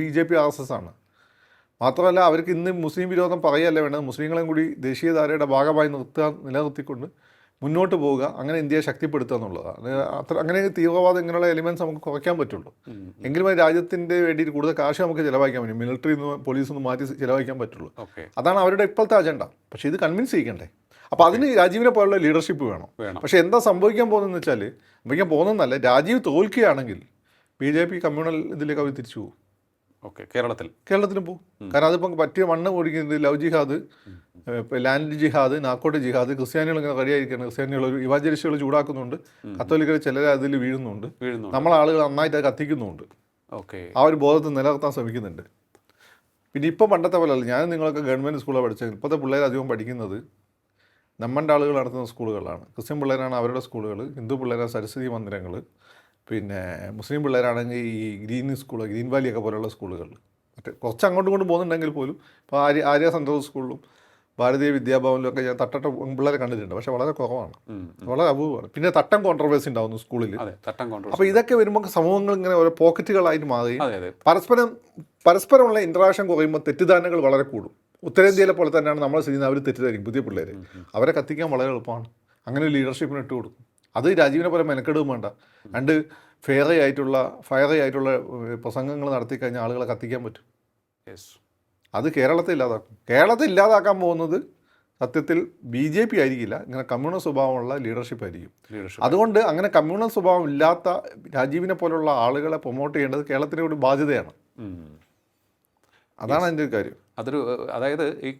BJP RSS ആണ്. മാത്രമല്ല അവർക്ക് ഇന്ന് മുസ്ലിം വിരോധം പറയുകയല്ല വേണ്ടത്, മുസ്ലിങ്ങളെയും കൂടി ദേശീയധാരയുടെ ഭാഗമായി നിലനിർത്തിക്കൊണ്ട് മുന്നോട്ട് പോവുക, അങ്ങനെ ഇന്ത്യയെ ശക്തിപ്പെടുത്തുക എന്നുള്ളതാണ്. അങ്ങനെ തീവ്രവാദം ഇങ്ങനെയുള്ള എലിമെൻറ്റ്സ് നമുക്ക് കുറയ്ക്കാൻ പറ്റുള്ളൂ. എങ്കിലും രാജ്യത്തിൻ്റെ വേണ്ടിയിട്ട് കൂടുതൽ കാശ് നമുക്ക് ചിലവഴിക്കാൻ പറ്റും, മിലിറ്ററിയിൽ നിന്ന് പോലീസിൽ നിന്ന് മാറ്റി ചിലവഴിക്കാൻ പറ്റുള്ളൂ. അതാണ് അവരുടെ ഇപ്പോഴത്തെ അജണ്ട. പക്ഷേ ഇത് കൺവിൻസ് ചെയ്യിക്കണ്ടേ? അപ്പോൾ അതിന് രാജീവിനെ പോലുള്ള ലീഡർഷിപ്പ് വേണം. പക്ഷേ എന്താ സംഭവിക്കാൻ പോകുന്നതെന്ന് വെച്ചാൽ, സംഭവിക്കാൻ പോകുന്നതെന്നല്ല, രാജീവ് തോൽക്കുകയാണെങ്കിൽ BJP കമ്മ്യൂണൽ ഇതിലേക്ക് അവർ തിരിച്ചു പോകും. കേരളത്തിലും പോകും. കാരണം അതിപ്പം പറ്റിയ മണ്ണ് ഓടിക്കുന്നത് ലവ് ജിഹാദ്, ലാൻഡ് ജിഹാദ്, നാക്കോട്ട് ജിഹാദ്, ക്രിസ്ത്യാനികൾ ഇങ്ങനെ റെഡിയായിരിക്കുകയാണ്. ക്രിസ്ത്യാനികൾ ഒരു ഇവാഞ്ചലിസ്റ്റുകൾ ചൂടാക്കുന്നുണ്ട്, കത്തോലിക്കർ ചിലർ അതിൽ വീഴുന്നുണ്ട്, നമ്മളാളുകൾ നന്നായിട്ട് അത് കത്തിക്കുന്നുണ്ട്. ആ ഒരു ബോധത്തെ നിലനിർത്താൻ ശ്രമിക്കുന്നുണ്ട്. പിന്നെ ഇപ്പം പണ്ടത്തെ പോലെ അല്ല. ഞാൻ നിങ്ങളൊക്കെ ഗവൺമെൻറ് സ്കൂളിൽ പഠിച്ചത്. ഇപ്പോഴത്തെ പിള്ളേർ അധികം പഠിക്കുന്നത് നമ്മളുടെ ആളുകൾ നടത്തുന്ന സ്കൂളുകളാണ്. ക്രിസ്ത്യൻ പിള്ളേരാണ് അവരുടെ സ്കൂളുകൾ, ഹിന്ദു പിള്ളേരാണ് സരസ്വതി മന്ദിരങ്ങൾ, പിന്നെ മുസ്ലിം പിള്ളേരാണെങ്കിൽ ഈ ഗ്രീൻ വാലിയൊക്കെ പോലെയുള്ള സ്കൂളുകൾ. മറ്റേ കുറച്ച് അങ്ങോട്ടും ഇങ്ങോട്ടും പോകുന്നുണ്ടെങ്കിൽ പോലും ഇപ്പോൾ ആര്യ സെൻട്രൽ സ്കൂളിലും ഭാരതീയ വിദ്യാഭവനിലൊക്കെ ഞാൻ തട്ട പിള്ളേരെ കണ്ടിട്ടുണ്ട്. പക്ഷേ വളരെ കുറവാണ്, വളരെ അപൂർവമാണ്. പിന്നെ തട്ടം കോൺട്രവേഴ്സി ഉണ്ടാവുന്നു സ്കൂളിൽ. അപ്പോൾ ഇതൊക്കെ വരുമ്പോൾ സമൂഹങ്ങൾ ഇങ്ങനെ ഓരോ പോക്കറ്റുകളായിട്ട് മാറി പരസ്പരമുള്ള ഇൻട്രാക്ഷൻ കുറയുമ്പോൾ തെറ്റിദ്ധാരണകൾ വളരെ കൂടും. ഉത്തരേന്ത്യയിലെ പോലെ തന്നെയാണ് നമ്മളെ സ്ഥിതി. അവർ തെറ്റിദ്ധാരിക്കും പുതിയ പിള്ളേരെ, അവരെ കത്തിക്കാൻ വളരെ എളുപ്പമാണ്. അങ്ങനെ ലീഡർഷിപ്പിന് ഇട്ട് കൊടുക്കും. അത് രാജീവിനെ പോലെ മെനക്കെടുകയും വേണ്ട. രണ്ട് ഫയറി ആയിട്ടുള്ള പ്രസംഗങ്ങൾ നടത്തി കഴിഞ്ഞാൽ ആളുകളെ കത്തിക്കാൻ പറ്റും. അത് കേരളത്തെ ഇല്ലാതാക്കാൻ പോകുന്നത് സത്യത്തിൽ BJP ആയിരിക്കില്ല, ഇങ്ങനെ കമ്മ്യൂണൽ സ്വഭാവമുള്ള ലീഡർഷിപ്പ് ആയിരിക്കും. അതുകൊണ്ട് അങ്ങനെ കമ്മ്യൂണൽ സ്വഭാവം ഇല്ലാത്ത രാജീവിനെ പോലുള്ള ആളുകളെ പ്രൊമോട്ട് ചെയ്യേണ്ടത് കേരളത്തിൻ്റെ ഒരു ബാധ്യതയാണ്. അതാണ് അതിൻ്റെ ഒരു കാര്യം. അതായത് ഈ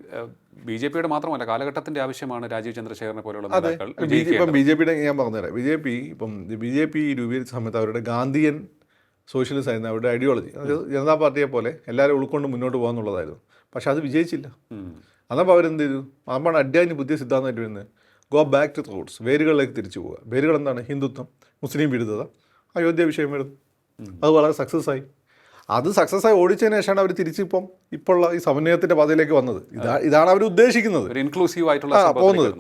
BJPയുടെ മാത്രമല്ല, കാലഘട്ടത്തിൻ്റെ ആവശ്യമാണ് രാജീവ് ചന്ദ്രശേഖരനെ പോലെയുള്ള നേതാക്കൾ. ഇപ്പം BJPയുടെ ഞാൻ പറഞ്ഞുതരാം. BJP രൂപീകരിച്ച സമയത്ത് അവരുടെ ഗാന്ധിയൻ സോഷ്യലിസ്റ്റ് ആയിരുന്നു അവരുടെ ഐഡിയോളജി. അത് ജനതാ പാർട്ടിയെ പോലെ എല്ലാവരും ഉൾക്കൊണ്ട് മുന്നോട്ട് പോകാമെന്നുള്ളതായിരുന്നു. പക്ഷെ അത് വിജയിച്ചില്ല. അതപ്പോൾ അവരെന്ത് ചെയ്തു? അതാണ് അഡ്യാനി പുതിയ സിദ്ധാന്തമായിട്ട് വരുന്നത്, ഗോ ബാക്ക് ടു റൂട്ട്സ്, വേരുകളിലേക്ക് തിരിച്ചു പോവുക. വേരുകൾ എന്താണ്? ഹിന്ദുത്വം, മുസ്ലിം വിരുദ്ധത, അയോധ്യ വിഷയം വരുന്നു. അത് വളരെ സക്സസ് ആയി. അത് സക്സസ് ആയി ഓടിച്ചതിന് ശേഷമാണ് അവർ തിരിച്ചിപ്പം ഇപ്പോൾ ഈ സമന്വയത്തിൻ്റെ പാതയിലേക്ക് വന്നത്. ഇതാണ് അവർ ഉദ്ദേശിക്കുന്നത്, ഇൻക്ലൂസീവ് ആയിട്ടുള്ള പോകുന്നത്.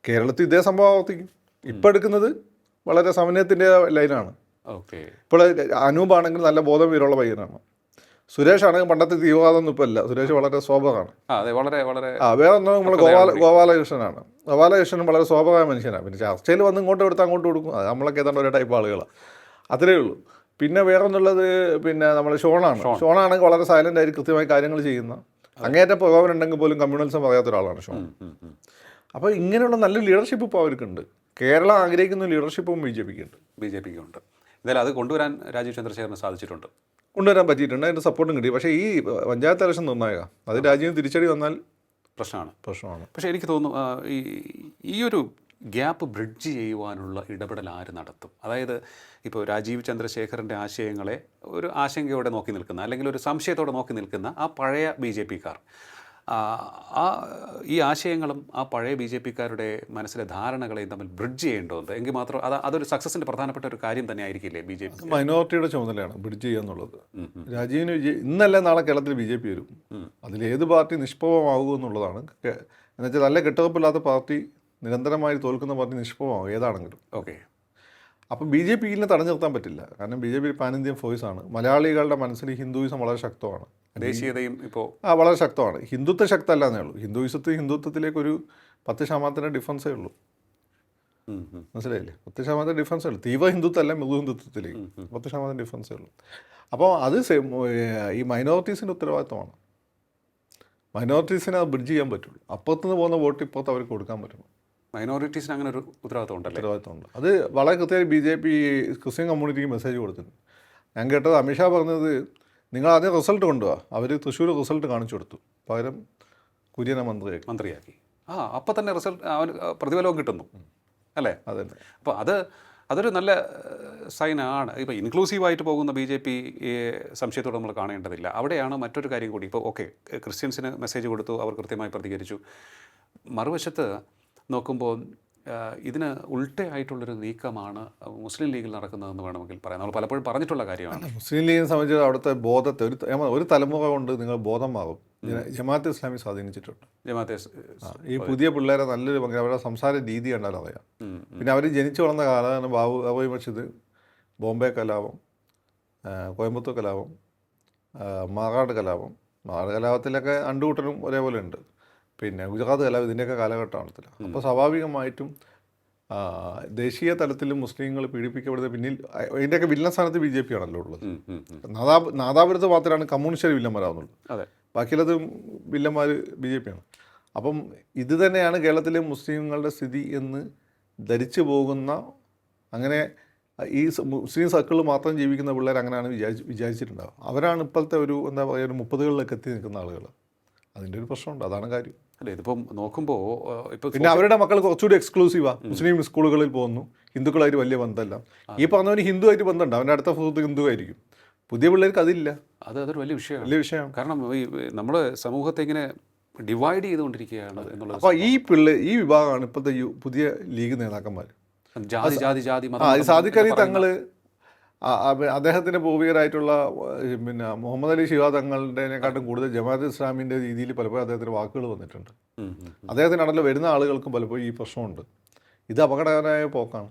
കേരളത്തിൽ ഇതേ സംഭവം ആവർത്തിക്കും. ഇപ്പം എടുക്കുന്നത് വളരെ സമന്വയത്തിൻ്റെ ലൈനാണ്. ഇപ്പോൾ അനൂപാണെങ്കിൽ നല്ല ബോധം വീരമുള്ള പയ്യനാണ്. സുരേഷ് ആണെങ്കിൽ പണ്ടത്തെ തീവ്രവാദം ഒന്നും ഇപ്പോൾ അല്ല. സുരേഷ് വളരെ സ്വാഭാവികമാണ്. വേറെ ഒന്നും നമ്മൾ ഗോപാലകൃഷ്ണനാണ്. ഗോപാലകൃഷ്ണനും വളരെ സ്വാഭാവിക മനുഷ്യനാണ്. പിന്നെ ചർച്ചയിൽ വന്ന് ഇങ്ങോട്ട് കൊടുക്കും. അത് നമ്മളൊക്കെ ഏതാണ്ട് ഒരേ ടൈപ്പ് ആളുകളാണ്. അത്രയേ ഉള്ളൂ. പിന്നെ വേറെ ഒന്നുള്ളത് പിന്നെ നമ്മൾ ഷോണാണെങ്കിൽ വളരെ സൈലൻ്റ് ആയിട്ട് കൃത്യമായി കാര്യങ്ങൾ ചെയ്യുന്ന, അങ്ങേയറ്റം പ്രകോപനം ഉണ്ടെങ്കിൽ പോലും കമ്മ്യൂണലിസം പറയാത്ത ഒരാളാണ് ഷോൺ. അപ്പോൾ ഇങ്ങനെയുള്ള നല്ല ലീഡർഷിപ്പ് ഇപ്പോൾ അവർക്കുണ്ട്. കേരളം ആഗ്രഹിക്കുന്ന ലീഡർഷിപ്പും BJPക്ക് ഉണ്ട്. എന്തായാലും അത് കൊണ്ടുവരാൻ രാജീവ് ചന്ദ്രശേഖരന് കൊണ്ടുവരാൻ പറ്റിയിട്ടുണ്ട്. അതിൻ്റെ സപ്പോർട്ടും കിട്ടി. പക്ഷേ ഈ പഞ്ചായത്ത് ഇലക്ഷൻ നിർണ്ണായക, അത് രാജീവിന് തിരിച്ചടി വന്നാൽ പ്രശ്നമാണ്. പക്ഷേ എനിക്ക് തോന്നുന്നു ഈ ഒരു ഗ്യാപ്പ് ബ്രിഡ്ജ് ചെയ്യുവാനുള്ള ഇടപെടൽ ആര് നടത്തും? അതായത് ഇപ്പോൾ രാജീവ് ചന്ദ്രശേഖറിൻ്റെ ആശയങ്ങളെ ഒരു ആശങ്കയോടെ നോക്കി നിൽക്കുന്ന, അല്ലെങ്കിൽ ഒരു സംശയത്തോടെ നോക്കി നിൽക്കുന്ന ആ പഴയ ബി ജെ പിക്കാർ, ഈ ആശയങ്ങളും ആ പഴയ ബി ജെ പിക്കാരുടെ മനസ്സിലെ ധാരണകളെയും തമ്മിൽ ബ്രിഡ്ജ് ചെയ്യേണ്ടതുണ്ട്. എങ്കിൽ മാത്രം അതൊരു സക്സസിൻ്റെ പ്രധാനപ്പെട്ട ഒരു കാര്യം തന്നെ ആയിരിക്കില്ലേ ബി ജെ പി? മൈനോറിറ്റിയുടെ ചുമതലയാണ് ബ്രിഡ്ജ് ചെയ്യുക എന്നുള്ളത്. രാജീവിന് ഇന്നല്ല നാളെ കേരളത്തിൽ ബി ജെ പി വരും. അതിലേത് പാർട്ടി നിഷ്പ്രഭമാകും എന്നുള്ളതാണ്. എന്നുവെച്ചാൽ നല്ല കെട്ടുറപ്പില്ലാത്ത പാർട്ടി, നിരന്തരമായി തോൽക്കുന്ന പാർട്ടി നിഷ്പ്രഭമാകും ഏതാണെങ്കിലും. ഓക്കെ. അപ്പം ബി ജെ പിയിനെ തടഞ്ഞു നിർത്താൻ പറ്റില്ല. കാരണം B J P pan Indian ഫോഴ്സാണ്. മലയാളികളുടെ മനസ്സിൽ ഹിന്ദുയിസം വളരെ ശക്തമാണ്. ദേശീയതയും ഇപ്പോൾ വളരെ ശക്തമാണ്. ഹിന്ദുത്വ ശക്തമല്ല എന്നേ ഉള്ളൂ. ഹിന്ദുത്വത്തിലേക്കൊരു 10% ഡിഫറൻസേ ഉള്ളൂ. മനസ്സിലായില്ലേ? 10% ഡിഫറൻസേ ഉള്ളൂ. തീവ്ര ഹിന്ദുത്വം അല്ല, മൃദു ഹിന്ദുത്വത്തിലേക്ക് 10% ഡിഫറൻസേ ഉള്ളൂ. അപ്പോൾ അത് ഈ മൈനോറിറ്റീസിൻ്റെ ഉത്തരവാദിത്തമാണ്. മൈനോറിറ്റീസിനെ അത് ബ്രിഡ്ജ് ചെയ്യാൻ പറ്റുള്ളൂ. അപ്പുറത്തുനിന്ന് പോകുന്ന വോട്ട് ഇപ്പുറത്ത് അവർക്ക് കൊടുക്കാൻ പറ്റുള്ളൂ. മൈനോറിറ്റീസിന് അങ്ങനെ ഒരു ഉത്തരവാദിത്തമുണ്ട്. അത് വളരെ കൃത്യമായി ബി ജെ പി ക്രിസ്ത്യൻ കമ്മ്യൂണിറ്റിക്ക് മെസ്സേജ് കൊടുത്തിട്ടുണ്ട്. ഞാൻ കേട്ടത് അമിത്ഷാ പറഞ്ഞത്, നിങ്ങൾ ആദ്യം റിസൾട്ട് കൊണ്ടുപോവാ. അവർ തൃശ്ശൂർ റിസൾട്ട് കാണിച്ചു കൊടുത്തു, പകരം കുര്യനെ മന്ത്രിയാക്കി. അപ്പം തന്നെ റിസൾട്ട് പ്രതിഫലവും കിട്ടുന്നു അല്ലേ? അതന്നെ. അപ്പോൾ അതൊരു നല്ല സൈനാണ്. ഇപ്പോൾ ഇൻക്ലൂസീവായിട്ട് പോകുന്ന ബി ജെ പി സംശയത്തോടെ നമ്മൾ കാണേണ്ടതില്ല. അവിടെയാണ് മറ്റൊരു കാര്യം കൂടി. ഇപ്പോൾ ഓക്കെ, ക്രിസ്ത്യൻസിന് മെസ്സേജ് കൊടുത്തു, അവർ കൃത്യമായി പ്രതികരിച്ചു. മറുവശത്ത് നോക്കുമ്പോൾ ഇതിന് ഉൾട്ടയായിട്ടുള്ളൊരു നീക്കമാണ് മുസ്ലിം ലീഗിൽ നടക്കുന്നതെന്ന് വേണമെങ്കിൽ പറയാം. നമ്മൾ പലപ്പോഴും പറഞ്ഞിട്ടുള്ള കാര്യമാണ്. മുസ്ലിം ലീഗിനെ സംബന്ധിച്ച് അവിടുത്തെ ബോധത്തെ ഒരു തലമുറ കൊണ്ട് നിങ്ങൾ ബോധമാകും. ജമാഅത്തെ ഇസ്ലാമി സ്വാധീനിച്ചിട്ടുണ്ട്. ഈ പുതിയ പിള്ളേരെ നല്ലൊരു പങ്ക് അവരുടെ സംസാര രീതി കണ്ടാൽ അറിയാം. പിന്നെ അവർ ജനിച്ചു വളർന്ന കാലമാണ് ബാബു മസ്ജിദ്, ബോംബെ കലാപം, കോയമ്പത്തൂർ കലാപം, മാറാട് കലാപത്തിലൊക്കെ അണ്ടുകൂട്ടനും ഒരേപോലെ ഉണ്ട്. പിന്നെ ഗുജറാത്ത് കലാപം, ഇതിൻ്റെയൊക്കെ കാലഘട്ടമാണത്തില്ല. അപ്പോൾ സ്വാഭാവികമായിട്ടും ദേശീയ തലത്തിൽ മുസ്ലിങ്ങൾ പീഡിപ്പിക്കപ്പെടുന്ന പിന്നിൽ ഇതിൻ്റെയൊക്കെ വില്ലൻ സ്ഥാനത്ത് ബി ജെ പി ആണല്ലോ ഉള്ളത്. നാദാപുരത്ത് മാത്രമാണ് കമ്മ്യൂണിസ്റ്റ് വില്ലന്മാരാവുന്നുള്ളൂ. ബാക്കിയുള്ളത് വില്ലന്മാർ ബി ജെ പി ആണ്. അപ്പം ഇത് തന്നെയാണ് കേരളത്തിലെ മുസ്ലിങ്ങളുടെ സ്ഥിതി എന്ന് ധരിച്ചു പോകുന്ന, അങ്ങനെ ഈ മുസ്ലിം സർക്കിളിൽ മാത്രം ജീവിക്കുന്ന പിള്ളേർ അങ്ങനെയാണ് വിചാരിച്ചിട്ടുണ്ടാവുക. അവരാണ് ഇപ്പോഴത്തെ ഒരു എന്താ പറയുക, ഒരു 30കളിലൊക്കെ എത്തി നിൽക്കുന്ന ആളുകൾ. അതിൻ്റെ ഒരു പ്രശ്നമുണ്ട്. അതാണ് കാര്യം. അല്ലേ? ഇതിപ്പം നോക്കുമ്പോൾ ഇപ്പോൾ പിന്നെ അവരുടെ മക്കൾ കുറച്ചുകൂടി എക്സ്ക്ലൂസീവാണ്. മുസ്ലിം സ്കൂളുകളിൽ പോകുന്നു, ഹിന്ദുക്കളായിട്ട് വലിയ ബന്ധമല്ല. ഈ പറഞ്ഞവന് ഹിന്ദുവായിട്ട് ബന്ധമുണ്ട്, അവൻ്റെ അടുത്ത സുഹൃത്ത് ഹിന്ദു ആയിരിക്കും. പുതിയ പിള്ളേർക്ക് അതില്ല. അതൊരു വലിയ വിഷയമാണ്. കാരണം ഈ നമ്മുടെ സമൂഹത്തെ ഇങ്ങനെ ഡിവൈഡ് ചെയ്തുകൊണ്ടിരിക്കുകയാണ് എന്നുള്ളത്. അപ്പോൾ ഈ വിഭാഗമാണ് ഇപ്പോഴത്തെ പുതിയ ലീഗ് നേതാക്കന്മാർ. സാദിഖ് അലി തങ്ങൾ, അദ്ദേഹത്തിൻ്റെ പൂർവികരായിട്ടുള്ള പിന്നെ മുഹമ്മദ് അലി ശിഹാബ് തങ്ങളുടേതിനെക്കാട്ടും കൂടുതൽ ജമാഅത്ത് ഇസ്ലാമിൻ്റെ രീതിയിൽ പലപ്പോഴും അദ്ദേഹത്തിന് വാക്കുകൾ വന്നിട്ടുണ്ട്. അദ്ദേഹത്തിനാണല്ലോ വരുന്ന ആളുകൾക്കും പലപ്പോഴും ഈ പ്രശ്നമുണ്ട്. ഇത് അപകടകരമായ പോക്കാണ്.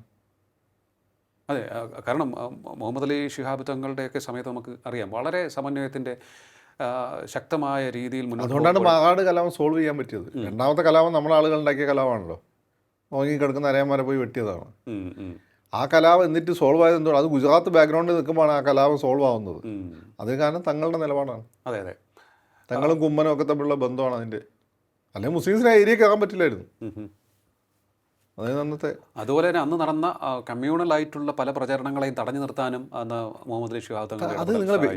അതെ, കാരണം മുഹമ്മദ് അലി ശിഹാബ് തങ്ങളുടെയൊക്കെ സമയത്ത് നമുക്ക് അറിയാം, വളരെ സമന്വയത്തിൻ്റെ ശക്തമായ രീതിയിൽ മുന്നോട്ട്. അതുകൊണ്ടാണ് മാറാട് കലാപം സോൾവ് ചെയ്യാൻ പറ്റിയത്. രണ്ടാമത്തെ കലാപം നമ്മുടെ ആളുകൾ ഉണ്ടാക്കിയ കലാപമാണല്ലോ. ഉറങ്ങിക്കിടക്കുന്ന അരയന്മാരെ പോയി വെട്ടിയതാണ്. ആ കലാപം എന്നിട്ട് സോൾവ് ആയത് എന്തുകൊണ്ട്? അത് ഗുജറാത്ത് ബാക്ക്ഗ്രൗണ്ടിൽ നിൽക്കുമ്പോഴാണ് ആ കലാപം സോൾവ് ആവുന്നത്. അതിന് കാരണം തങ്ങളുടെ നിലപാടാണ്. അതെ, തങ്ങളും കുമ്മനും ഒക്കെ തമ്മിലുള്ള ബന്ധമാണ് അതിൻ്റെ. അല്ലെങ്കിൽ മുസ്ലിംസിന് ഏരിയ കയറാൻ പറ്റില്ലായിരുന്നു. അതായത് അന്നത്തെ അതുപോലെ തന്നെ അന്ന് നടന്ന കമ്മ്യൂണൽ ആയിട്ടുള്ള പല പ്രചരണങ്ങളെയും തടഞ്ഞു നിർത്താനും അന്ന് മുഹമ്മദ് അലി ശിഹാബ് തങ്ങൾ. അത്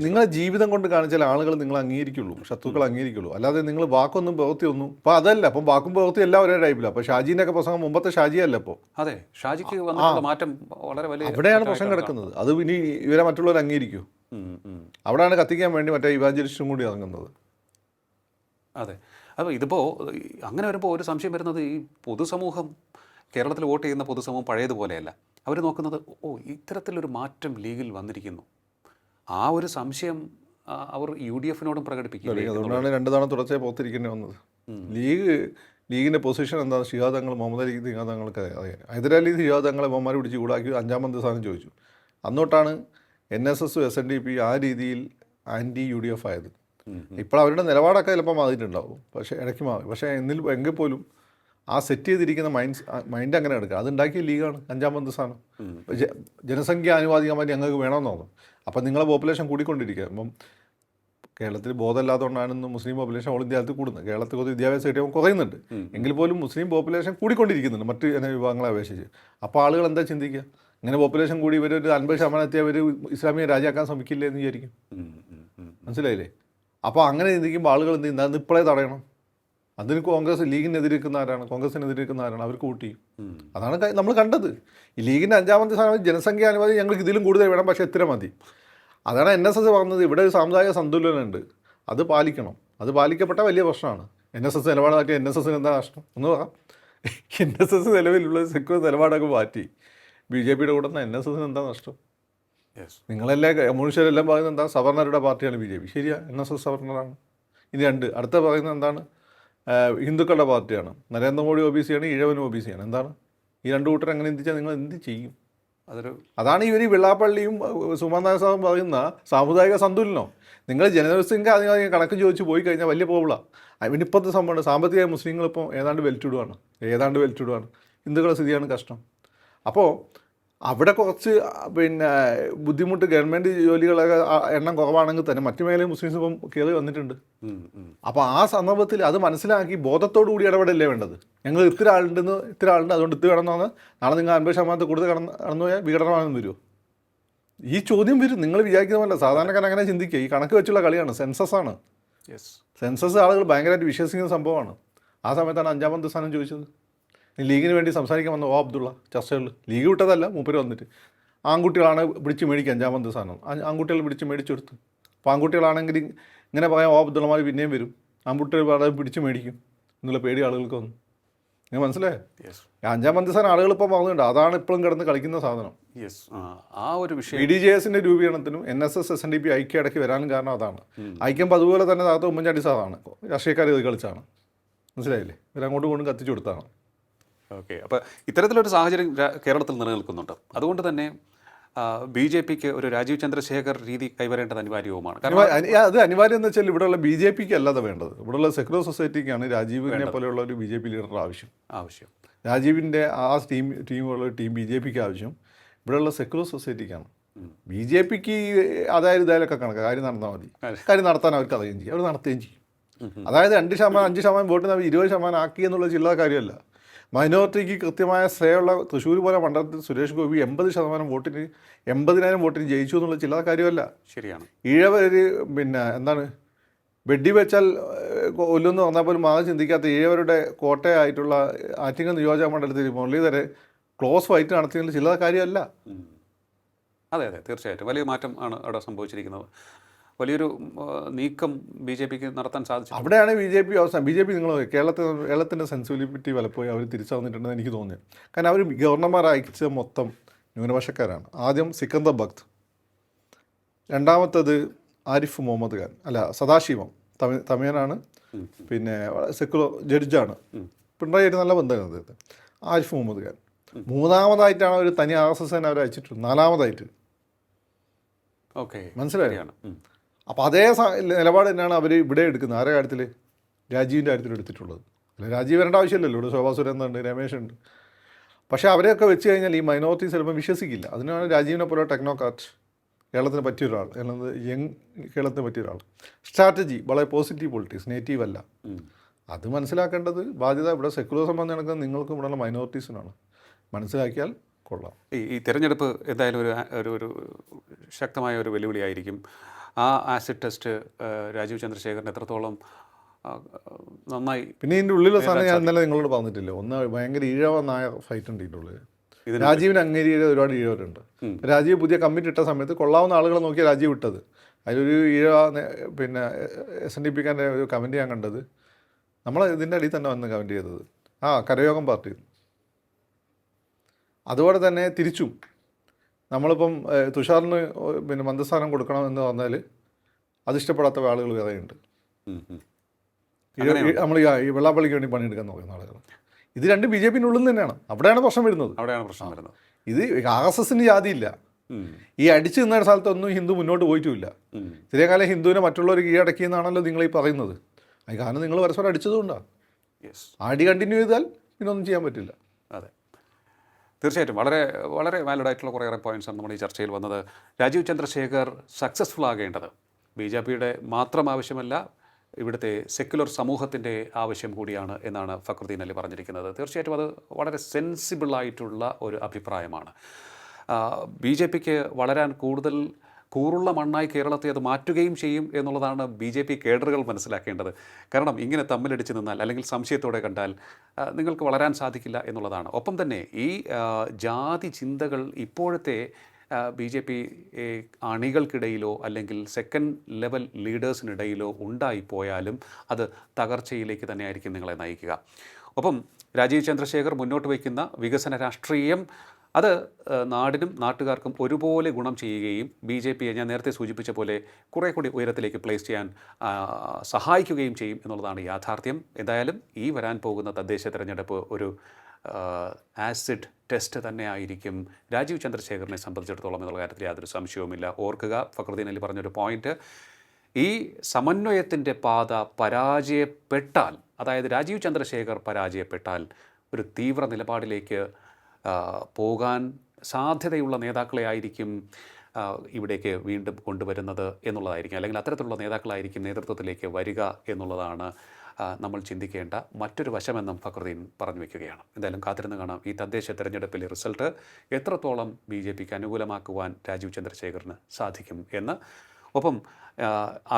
നിങ്ങളെ ജീവിതം കൊണ്ട് കാണിച്ചാൽ ആളുകൾ നിങ്ങൾ അംഗീകരിക്കുള്ളൂ, ശത്രുക്കൾ അംഗീകരിക്കുള്ളൂ. അല്ലാതെ നിങ്ങൾ വാക്കൊന്നും പ്രവൃത്തിയൊന്നും ഇപ്പോൾ അതല്ല. അപ്പം വാക്കും പ്രവൃത്തി എല്ലാം ഒരേ ടൈപ്പില്ല. അപ്പോൾ ഷാജീൻ്റെ ഒക്കെ പ്രസംഗം മുമ്പത്തെ ഷാജിയല്ല ഇപ്പോൾ. അതെ, ഷാജിക്ക് വന്നിട്ടുള്ള മാറ്റം വളരെ വലിയ. അവിടെയാണ് പ്രശ്നം കിടക്കുന്നത്. അത് ഇനി ഇവരെ മറ്റുള്ളവർ അംഗീകരിക്കൂ. അവിടെയാണ് കത്തിക്കാൻ വേണ്ടി മറ്റേ ഇവാഞ്ചലിസ്റ്റും കൂടി ഇറങ്ങുന്നത്. അതെ, അപ്പോൾ ഇതിപ്പോൾ അങ്ങനെ വരുമ്പോൾ ഒരു സംശയം വരുന്നത്, ഈ പൊതുസമൂഹം, കേരളത്തിൽ വോട്ട് ചെയ്യുന്ന പൊതുസമൂഹം പഴയതുപോലെയല്ല. അവർ നോക്കുന്നത്, ഇത്തരത്തിലൊരു മാറ്റം ലീഗിൽ വന്നിരിക്കുന്നു. ആ ഒരു സംശയം അവർ UDF-നോടും പ്രകടിപ്പിക്കില്ല. അതുകൊണ്ടാണ് 2 തവണ തുടർച്ചയായി പുറത്തിരിക്കേണ്ടി വന്നത്. ലീഗിൻ്റെ പൊസിഷൻ എന്താ? ശിഹാബ് തങ്ങൾ, മുഹമ്മദ് അലി ശിഹാബ് തങ്ങൾക്ക് അറിയാം. ഹൈദരാലി ശിഹാബ് തങ്ങളെ ബഹുമാരി പിടിച്ച് ചൂടാക്കി 5-ാമത്തെ സ്ഥാനം ചോദിച്ചു. അന്നോട്ടാണ് NSS SNDP ആ രീതിയിൽ ആൻറ്റി UDF ആയത്. ഇപ്പോൾ അവരുടെ നിലപാടൊക്കെ ചിലപ്പോൾ മാറിയിട്ടുണ്ടാവും, പക്ഷേ ഇടയ്ക്ക് മാറി. പക്ഷേ എങ്കിൽ പോലും ആ സെറ്റ് ചെയ്തിരിക്കുന്ന മൈൻഡ് അങ്ങനെ എടുക്കുക. അതുണ്ടാക്കിയ ലീഗാണ് 5-ാമത്തെ സ്ഥാനം. ജനസംഖ്യ ആനുപാതികമായി ഞങ്ങൾക്ക് വേണമെന്ന് തോന്നും. അപ്പം നിങ്ങളെ പോപ്പുലേഷൻ കൂടിക്കൊണ്ടിരിക്കുക. അപ്പം കേരളത്തിൽ ബോധമില്ലാത്തതുകൊണ്ടാണ് മുസ്ലിം പോപ്പുലേഷൻ ഓൾ ഇന്ത്യയിൽ കൂടുന്നത്. കേരളത്തിൽ കുറച്ച് വിദ്യാഭ്യാസ കിട്ടിയപ്പോൾ കുറയുന്നുണ്ട്. എങ്കിൽ പോലും മുസ്ലിം പോപ്പുലേഷൻ കൂടിക്കൊണ്ടിരിക്കുന്നുണ്ട് മറ്റ് വിഭാഗങ്ങളെ അപേക്ഷിച്ച്. അപ്പോൾ ആളുകൾ എന്താ ചിന്തിക്കുക? ഇങ്ങനെ പോപ്പുലേഷൻ കൂടി ഇവരൊരു 50% എത്തിയ അവർ ഇസ്ലാമിക രാജ്യമാക്കാൻ ശ്രമിക്കില്ലേ എന്ന് വിചാരിക്കും. മനസ്സിലായില്ലേ? അപ്പോൾ അങ്ങനെ ചിന്തിക്കുമ്പോൾ ആളുകൾ എന്ത് ചെയ്യുന്നത്? ഇപ്പോഴേ തടയണം. അതിന് കോൺഗ്രസ് ലീഗിനെതിരിക്കുന്ന ആരാണ്, കോൺഗ്രസിനെതിരിക്കുന്ന ആരാണ്, അവർക്ക് വോട്ട് ചെയ്യും. അതാണ് നമ്മൾ കണ്ടത്. ഈ ലീഗിൻ്റെ 5ാമത്തെ സ്ഥാനം ജനസംഖ്യ അനുമതി ഞങ്ങൾക്ക് ഇതിലും കൂടുതൽ വേണം, പക്ഷേ ഇത്ര മതി. അതാണ് NSS പറഞ്ഞത്. ഇവിടെ ഒരു സാമുദായിക സന്തുലനമുണ്ട്, അത് പാലിക്കണം. അത് പാലിക്കപ്പെട്ട വലിയ പ്രശ്നമാണ്. NSS നിലപാടാക്കി NSSന് എന്താ നഷ്ടം എന്ന് പറയാം. NSS നിലവിലുള്ള സെക്യൂർ നിലപാടൊക്കെ മാറ്റി BJPയുടെ കൂടെ NSSന് എന്താ നഷ്ടം? നിങ്ങളെല്ലാം കമ്മ്യൂണിസ്റ്റുകാരെല്ലാം പറയുന്നത് എന്താ, സവർണരുടെ പാർട്ടിയാണ് BJP. ശരിയാ, NSS സവർണറാണ്. ഇനി അടുത്ത പറയുന്നത് എന്താണ്, ഹിന്ദുക്കളുടെ പാർട്ടിയാണ്. നരേന്ദ്രമോദി OBC ആണ്, ഈഴവനും OBC ആണ്. എന്താണ് ഈ രണ്ട് കൂട്ടർ അങ്ങനെ ചിന്തിച്ചാൽ നിങ്ങൾ എന്ത് ചെയ്യും? അതാണ് ഇവർ വെള്ളാപ്പള്ളിയും സുമാനായ സാറും പറയുന്ന സാമുദായിക സന്തുലനം. നിങ്ങൾ ജനറൽസിംഗ് അതിന് കണക്ക് ചോദിച്ച് പോയി കഴിഞ്ഞാൽ വലിയ പ്രോബ്ലമാണ്. ഇവനിപ്പോഴത്തെ സംഭവമാണ്, സാമ്പത്തികമായി മുസ്ലിങ്ങളിപ്പം ഏതാണ്ട് വെൽറ്റിടുവാണ്. ഹിന്ദുക്കളുടെ സ്ഥിതിയാണ് കഷ്ടം. അപ്പോൾ അവിടെ കുറച്ച് ബുദ്ധിമുട്ട്, ഗവൺമെൻറ് ജോലികളൊക്കെ എണ്ണം കുറവാണെങ്കിൽ തന്നെ മറ്റു മേഖലയിൽ മുസ്ലിംസ് ഇപ്പം കയറി വന്നിട്ടുണ്ട്. അപ്പോൾ ആ സന്ദർഭത്തിൽ അത് മനസ്സിലാക്കി ബോധത്തോടു കൂടി ഇടപെടല്ലേ വേണ്ടത്. ഞങ്ങൾ ഇത്ര ആളുണ്ട്, അതുകൊണ്ട് ഇത് കിടന്നാണ്, നാളെ നിങ്ങൾ 50% കൂടുതൽ കടന്നു പോയാൽ വിഘടനമാണെന്ന് വരുമോ? ഈ ചോദ്യം വരും. നിങ്ങൾ വിചാരിക്കുന്ന പോലെ സാധാരണക്കാരൻ അങ്ങനെ ചിന്തിക്കുക. ഈ കണക്ക് വെച്ചുള്ള കളിയാണ്, സെൻസസാണ്. സെൻസസ് ആളുകൾ ഭയങ്കരമായിട്ട് വിശ്വസിക്കുന്ന സംഭവമാണ്. ആ സമയത്താണ് 5ാമത്തെ സ്ഥാനം ചോദിച്ചത്. ലീഗിന് വേണ്ടി സംസാരിക്കാൻ വന്ന അബ്ദുള്ള ചർച്ചകളിൽ, ലീഗ് വിട്ടതല്ല, മൂപ്പര് വന്നിട്ട് ആൺകുട്ടികളാണ് പിടിച്ച് മേടിക്കുക 5ാമത്തെ സ്ഥാനം. ആൺകുട്ടികൾ പിടിച്ച് മേടിച്ചെടുത്തു. അപ്പോൾ ആൺകുട്ടികളാണെങ്കിൽ ഇങ്ങനെ പറയാം, അബ്ദുള്ളമാർ പിന്നെയും വരും, ആൺകുട്ടികൾ പിടിച്ച് മേടിക്കും എന്നുള്ള പേടി ആളുകൾക്ക് വന്നു. നിങ്ങൾ മനസ്സിലായോ? 5ാമത്തെ സ്ഥാനം ആളുകൾ ഇപ്പം പറഞ്ഞിട്ടുണ്ട്. അതാണ് ഇപ്പോഴും കിടന്ന് കളിക്കുന്ന സാധനം. ആ ഒരു വിഷയം BDJSന്റെ രൂപീകരണത്തിനും NSS SNDP ഐക്യം ഇടയ്ക്ക് വരാനും കാരണം അതാണ്. ഐക്യം അതുപോലെ തന്നെ താത്ത ഉമ്മൻചാണ്ടി സാറാണ്, രാഷ്ട്രീയക്കാർ ഇത് കളിച്ചാണ്. മനസ്സിലായില്ലേ? ഇവരങ്ങോട്ടും കൊണ്ടും കത്തിച്ചു കൊടുത്താണ്. ഓക്കെ. അപ്പോൾ ഇത്തരത്തിലൊരു സാഹചര്യം കേരളത്തിൽ നിലനിൽക്കുന്നുണ്ട്. അതുകൊണ്ട് തന്നെ BJPക്ക് ഒരു രാജീവ് ചന്ദ്രശേഖർ രീതി കൈവരേണ്ടത് അനിവാര്യവുമാണ്. കാരണം അത് അനിവാര്യം എന്ന് വെച്ചാൽ ഇവിടെയുള്ള BJPക്ക് അല്ലാതെ വേണ്ടത്, ഇവിടെയുള്ള സെക്യുലർ സൊസൈറ്റിക്കാണ് രാജീവിനെ പോലെയുള്ള ഒരു BJP ലീഡറുടെ ആവശ്യം. രാജീവിൻ്റെ ആ ടീമുള്ള ടീം BJPക്ക് ആവശ്യം ഇവിടെയുള്ള സെക്യുലർ സൊസൈറ്റിക്കാണ്. BJPക്ക് അതായത് ഇതായാലൊക്കെ കണക്ക് കാര്യം നടന്നാൽ മതി. കാര്യം നടത്താൻ അവർക്ക് അറിയുകയും ചെയ്യും, അവർ നടത്തുകയും ചെയ്യും. അതായത് 2%, 5% വോട്ടിന് 20% ആക്കി എന്നുള്ള ചില്ലറ കാര്യമല്ല. മൈനോറിറ്റിക്ക് കൃത്യമായ ശ്രേയുള്ള തൃശ്ശൂർ പോലെ മണ്ഡലത്തിൽ സുരേഷ് ഗോപി 80% വോട്ടിന് 80,000 വോട്ടിന് ജയിച്ചു എന്നുള്ള ചില്ലറ കാര്യമല്ല. ശരിയാണ്. ഈഴവര് എന്താണ് വെടി വെച്ചാൽ കൊല്ലുമെന്ന് പറഞ്ഞാൽ പോലും ആദ്യം ചിന്തിക്കാത്ത ഈഴവരുടെ കോട്ടയായിട്ടുള്ള ആറ്റിങ്ങൽ നിയോജക മണ്ഡലത്തിൽ മുരളീധരൻ ക്ലോസ് ഫൈറ്റ് നടത്തിയതിൽ ചില്ലറ കാര്യമല്ല. അതെ, തീർച്ചയായിട്ടും വലിയ മാറ്റം ആണ് അവിടെ സംഭവിച്ചിരിക്കുന്നത്. വലിയൊരു നീക്കം BJPക്ക് നടത്താൻ സാധിച്ചു. അവിടെയാണ് BJP അവസാനം. BJP നിങ്ങൾ കേരളത്തിൻ്റെ സെൻസിബിലിറ്റി പലപ്പോഴും അവർ തിരിച്ചറിഞ്ഞിട്ടുണ്ടെന്ന് എനിക്ക് തോന്നിയത്. കാരണം അവർ ഗവർണർമാരെ അയച്ച മൊത്തം ന്യൂനപക്ഷക്കാരാണ്. ആദ്യം സിക്കന്ദർ ഭക്ത്, രണ്ടാമത്തത് ആരിഫ് മുഹമ്മദ് ഖാൻ, സദാശിവം തമിഴനാണ്, പിന്നെ സെക്കുലർ ജഡ്ജാണ്, പിണറായിട്ട് നല്ല ബന്ധമാണ് അദ്ദേഹത്തെ, ആരിഫ് മുഹമ്മദ് ഖാൻ. മൂന്നാമതായിട്ടാണ് ഒരു തനി RSS അവർ അയച്ചിട്ടുണ്ട്, നാലാമതായിട്ട്. ഓക്കെ, മനസ്സിലായാണ്. അപ്പോൾ അതേ നിലപാട് തന്നെയാണ് അവർ ഇവിടെ എടുക്കുന്നത്. ആരുടെ കാര്യത്തിൽ? രാജീവിൻ്റെ കാര്യത്തിൽ എടുത്തിട്ടുള്ളത്. അല്ല, രാജീവ് വരേണ്ട ആവശ്യമില്ലല്ലോ. ഇവിടെ ശോഭാ സുരേന്ദ്രനുണ്ട്, രമേശുണ്ട്. പക്ഷേ അവരെയൊക്കെ വെച്ച് കഴിഞ്ഞാൽ ഈ മൈനോറിറ്റീസ് ചിലപ്പോൾ വിശ്വസിക്കില്ല. അതിനാണ് രാജീവിനെ പോലെ ടെക്നോക്രാറ്റ്, കേരളത്തിന് പറ്റിയ ഒരാൾ, കേരളത്തിന് പറ്റിയ ഒരാൾ. സ്ട്രാറ്റജി വളരെ പോസിറ്റീവ് പൊളിറ്റിക്സ്, നേറ്റീവ് അല്ല. അത് മനസ്സിലാക്കേണ്ടത് ബാധ്യത ഇവിടെ സെക്യുലർ സംബന്ധം നടക്കുന്നത് നിങ്ങൾക്കും ഇവിടെയുള്ള മൈനോറിറ്റീസിനാണ്. മനസ്സിലാക്കിയാൽ കൊള്ളാം. ഈ തിരഞ്ഞെടുപ്പ് എന്തായാലും ഒരു ശക്തമായ ഒരു വെല്ലുവിളിയായിരിക്കും. ആ ആസിഡ് ടെസ്റ്റ് രാജീവ് ചന്ദ്രശേഖരൻ എത്രത്തോളം നന്നായി. പിന്നെ ഇതിൻ്റെ ഉള്ളിലെ സാധനം ഞാൻ ഇന്നലെ നിങ്ങളോട് പറഞ്ഞിട്ടില്ല. ഒന്ന് ഭയങ്കര ഈഴവനായ ഫൈറ്റ് ഉണ്ട് ഇതിൻ്റെ ഉള്ളിൽ. രാജീവിന് അങ്ങേരിയിൽ ഒരുപാട് ഈഴവരുണ്ട്. രാജീവ് പുതിയ കമ്മിറ്റി ഇട്ട സമയത്ത് കൊള്ളാവുന്ന ആളുകളെ നോക്കിയ രാജീവ് ഇട്ടത്. അതിലൊരു ഈഴവ SNDPക്കാരൻ്റെ ഒരു കമൻറ്റ് ഞാൻ കണ്ടത്, നമ്മൾ ഇതിൻ്റെ അടിയിൽ തന്നെ വന്ന് കമൻറ്റ് ചെയ്തത് കരയോഗം പാർട്ടി. അതുപോലെ തന്നെ തിരിച്ചും നമ്മളിപ്പം തുഷാറിന് മന്ത്രിസ്ഥാനം കൊടുക്കണമെന്ന് പറഞ്ഞാൽ അതിഷ്ടപ്പെടാത്ത ആളുകൾ വേറെയുണ്ട്. നമ്മൾ ഈ വെള്ളാപ്പള്ളിക്ക് വേണ്ടി പണിയെടുക്കാൻ നോക്കുന്ന ആളുകൾ. ഇത് രണ്ട് BJPനുള്ളിൽ തന്നെയാണ്. അവിടെയാണ് പ്രശ്നം വരുന്നത്. ഇത് RSSന് ജാതിയില്ല. ഈ അടിച്ചു നിന്ന സ്ഥലത്തൊന്നും ഹിന്ദു മുന്നോട്ട് പോയിട്ടുമില്ല. ഇത്രയും കാലം ഹിന്ദുവിനെ മറ്റുള്ളവർ കീഴടക്കിയെന്നാണല്ലോ നിങ്ങൾ ഈ പറയുന്നത്. അത് കാരണം നിങ്ങൾ പരസ്പരം അടിച്ചതുകൊണ്ടാണ്. അടി കണ്ടിന്യൂ ചെയ്താൽ പിന്നൊന്നും ചെയ്യാൻ പറ്റില്ല. അതെ, തീർച്ചയായിട്ടും വളരെ വളരെ വാലിഡ് ആയിട്ടുള്ള കുറേയേറെ പോയിന്റ്സാണ് നമ്മുടെ ഈ ചർച്ചയിൽ വന്നത്. രാജീവ് ചന്ദ്രശേഖർ സക്സസ്ഫുൾ ആകേണ്ടത് BJPയുടെ മാത്രം ആവശ്യമല്ല, ഇവിടുത്തെ സെക്യുലർ സമൂഹത്തിൻ്റെ ആവശ്യം കൂടിയാണ് എന്നാണ് ഫക്രുദ്ദീൻ അലി പറഞ്ഞിരിക്കുന്നത്. തീർച്ചയായിട്ടും അത് വളരെ സെൻസിബിളായിട്ടുള്ള ഒരു അഭിപ്രായമാണ്. BJPക്ക് വളരാൻ കൂടുതൽ കൂറുള്ള മണ്ണായി കേരളത്തെ അത് മാറ്റുകയും ചെയ്യും എന്നുള്ളതാണ് BJP കേഡറുകൾ മനസ്സിലാക്കേണ്ടത്. കാരണം ഇങ്ങനെ തമ്മിലടിച്ച് നിന്നാൽ അല്ലെങ്കിൽ സംശയത്തോടെ കണ്ടാൽ നിങ്ങൾക്ക് വളരാൻ സാധിക്കില്ല എന്നുള്ളതാണ്. ഒപ്പം തന്നെ ഈ ജാതി ചിന്തകൾ ഇപ്പോഴത്തെ BJP അണികൾക്കിടയിലോ അല്ലെങ്കിൽ സെക്കൻഡ് ലെവൽ ലീഡേഴ്സിനിടയിലോ ഉണ്ടായിപ്പോയാലും അത് തകർച്ചയിലേക്ക് തന്നെയായിരിക്കും നിങ്ങളെ നയിക്കുക. ഒപ്പം രാജീവ് ചന്ദ്രശേഖർ മുന്നോട്ട് വയ്ക്കുന്ന വികസന രാഷ്ട്രീയം അത് നാടിനും നാട്ടുകാർക്കും ഒരുപോലെ ഗുണം ചെയ്യുകയും BJPയെ ഞാൻ നേരത്തെ സൂചിപ്പിച്ച പോലെ കുറേ കൂടി ഉയരത്തിലേക്ക് പ്ലേസ് ചെയ്യാൻ സഹായിക്കുകയും ചെയ്യും എന്നുള്ളതാണ് യാഥാർത്ഥ്യം. എന്തായാലും ഈ വരാൻ പോകുന്ന തദ്ദേശ തെരഞ്ഞെടുപ്പ് ഒരു ആസിഡ് ടെസ്റ്റ് തന്നെ ആയിരിക്കും രാജീവ് ചന്ദ്രശേഖറിനെ സംബന്ധിച്ചിടത്തോളം എന്നുള്ള കാര്യത്തിൽ യാതൊരു സംശയവുമില്ല. ഓർക്കുക, ഫക്രുദ്ദീൻ അലി പറഞ്ഞൊരു പോയിന്റ്, ഈ സമന്വയത്തിൻ്റെ പാത പരാജയപ്പെട്ടാൽ, അതായത് രാജീവ് ചന്ദ്രശേഖർ പരാജയപ്പെട്ടാൽ ഒരു തീവ്ര നിലപാടിലേക്ക് പോകാൻ സാധ്യതയുള്ള നേതാക്കളെ ആയിരിക്കും ഇവിടേക്ക് വീണ്ടും കൊണ്ടുവരുന്നത് എന്നുള്ളതായിരിക്കും, അല്ലെങ്കിൽ അത്തരത്തിലുള്ള നേതാക്കളായിരിക്കും നേതൃത്വത്തിലേക്ക് വരിക എന്നുള്ളതാണ് നമ്മൾ ചിന്തിക്കേണ്ട മറ്റൊരു വശമെന്നും ഫക്രുദ്ദീൻ പറഞ്ഞു വയ്ക്കുകയാണ്. എന്തായാലും കാത്തിരുന്ന് കാണാം ഈ തദ്ദേശ തെരഞ്ഞെടുപ്പിലെ റിസൾട്ട് എത്രത്തോളം BJPക്ക് അനുകൂലമാക്കുവാൻ രാജീവ് ചന്ദ്രശേഖറിന് സാധിക്കും എന്ന്. ഒപ്പം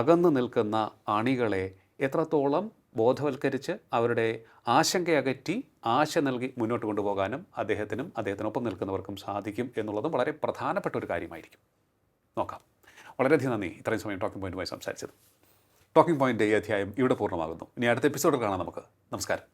അകന്നു നിൽക്കുന്ന അണികളെ എത്രത്തോളം ബോധവൽക്കരിച്ച് അവരുടെ ആശങ്കയകറ്റി ആശ നൽകി മുന്നോട്ട് കൊണ്ടുപോകാനും അദ്ദേഹത്തിനൊപ്പം നിൽക്കുന്നവർക്കും സാധിക്കും എന്നുള്ളതും വളരെ പ്രധാനപ്പെട്ട ഒരു കാര്യമായിരിക്കും. നോക്കാം. വളരെയധികം നന്ദി ഇത്രയും സമയം ടോക്കിംഗ് പോയിന്റുമായി സംസാരിച്ചത്. ടോക്കിംഗ് പോയിൻ്റ് ഈ അധ്യായം ഇവിടെ പൂർണ്ണമാകുന്നു. ഇനി അടുത്ത എപ്പിസോഡിൽ കാണാം നമുക്ക്. നമസ്കാരം.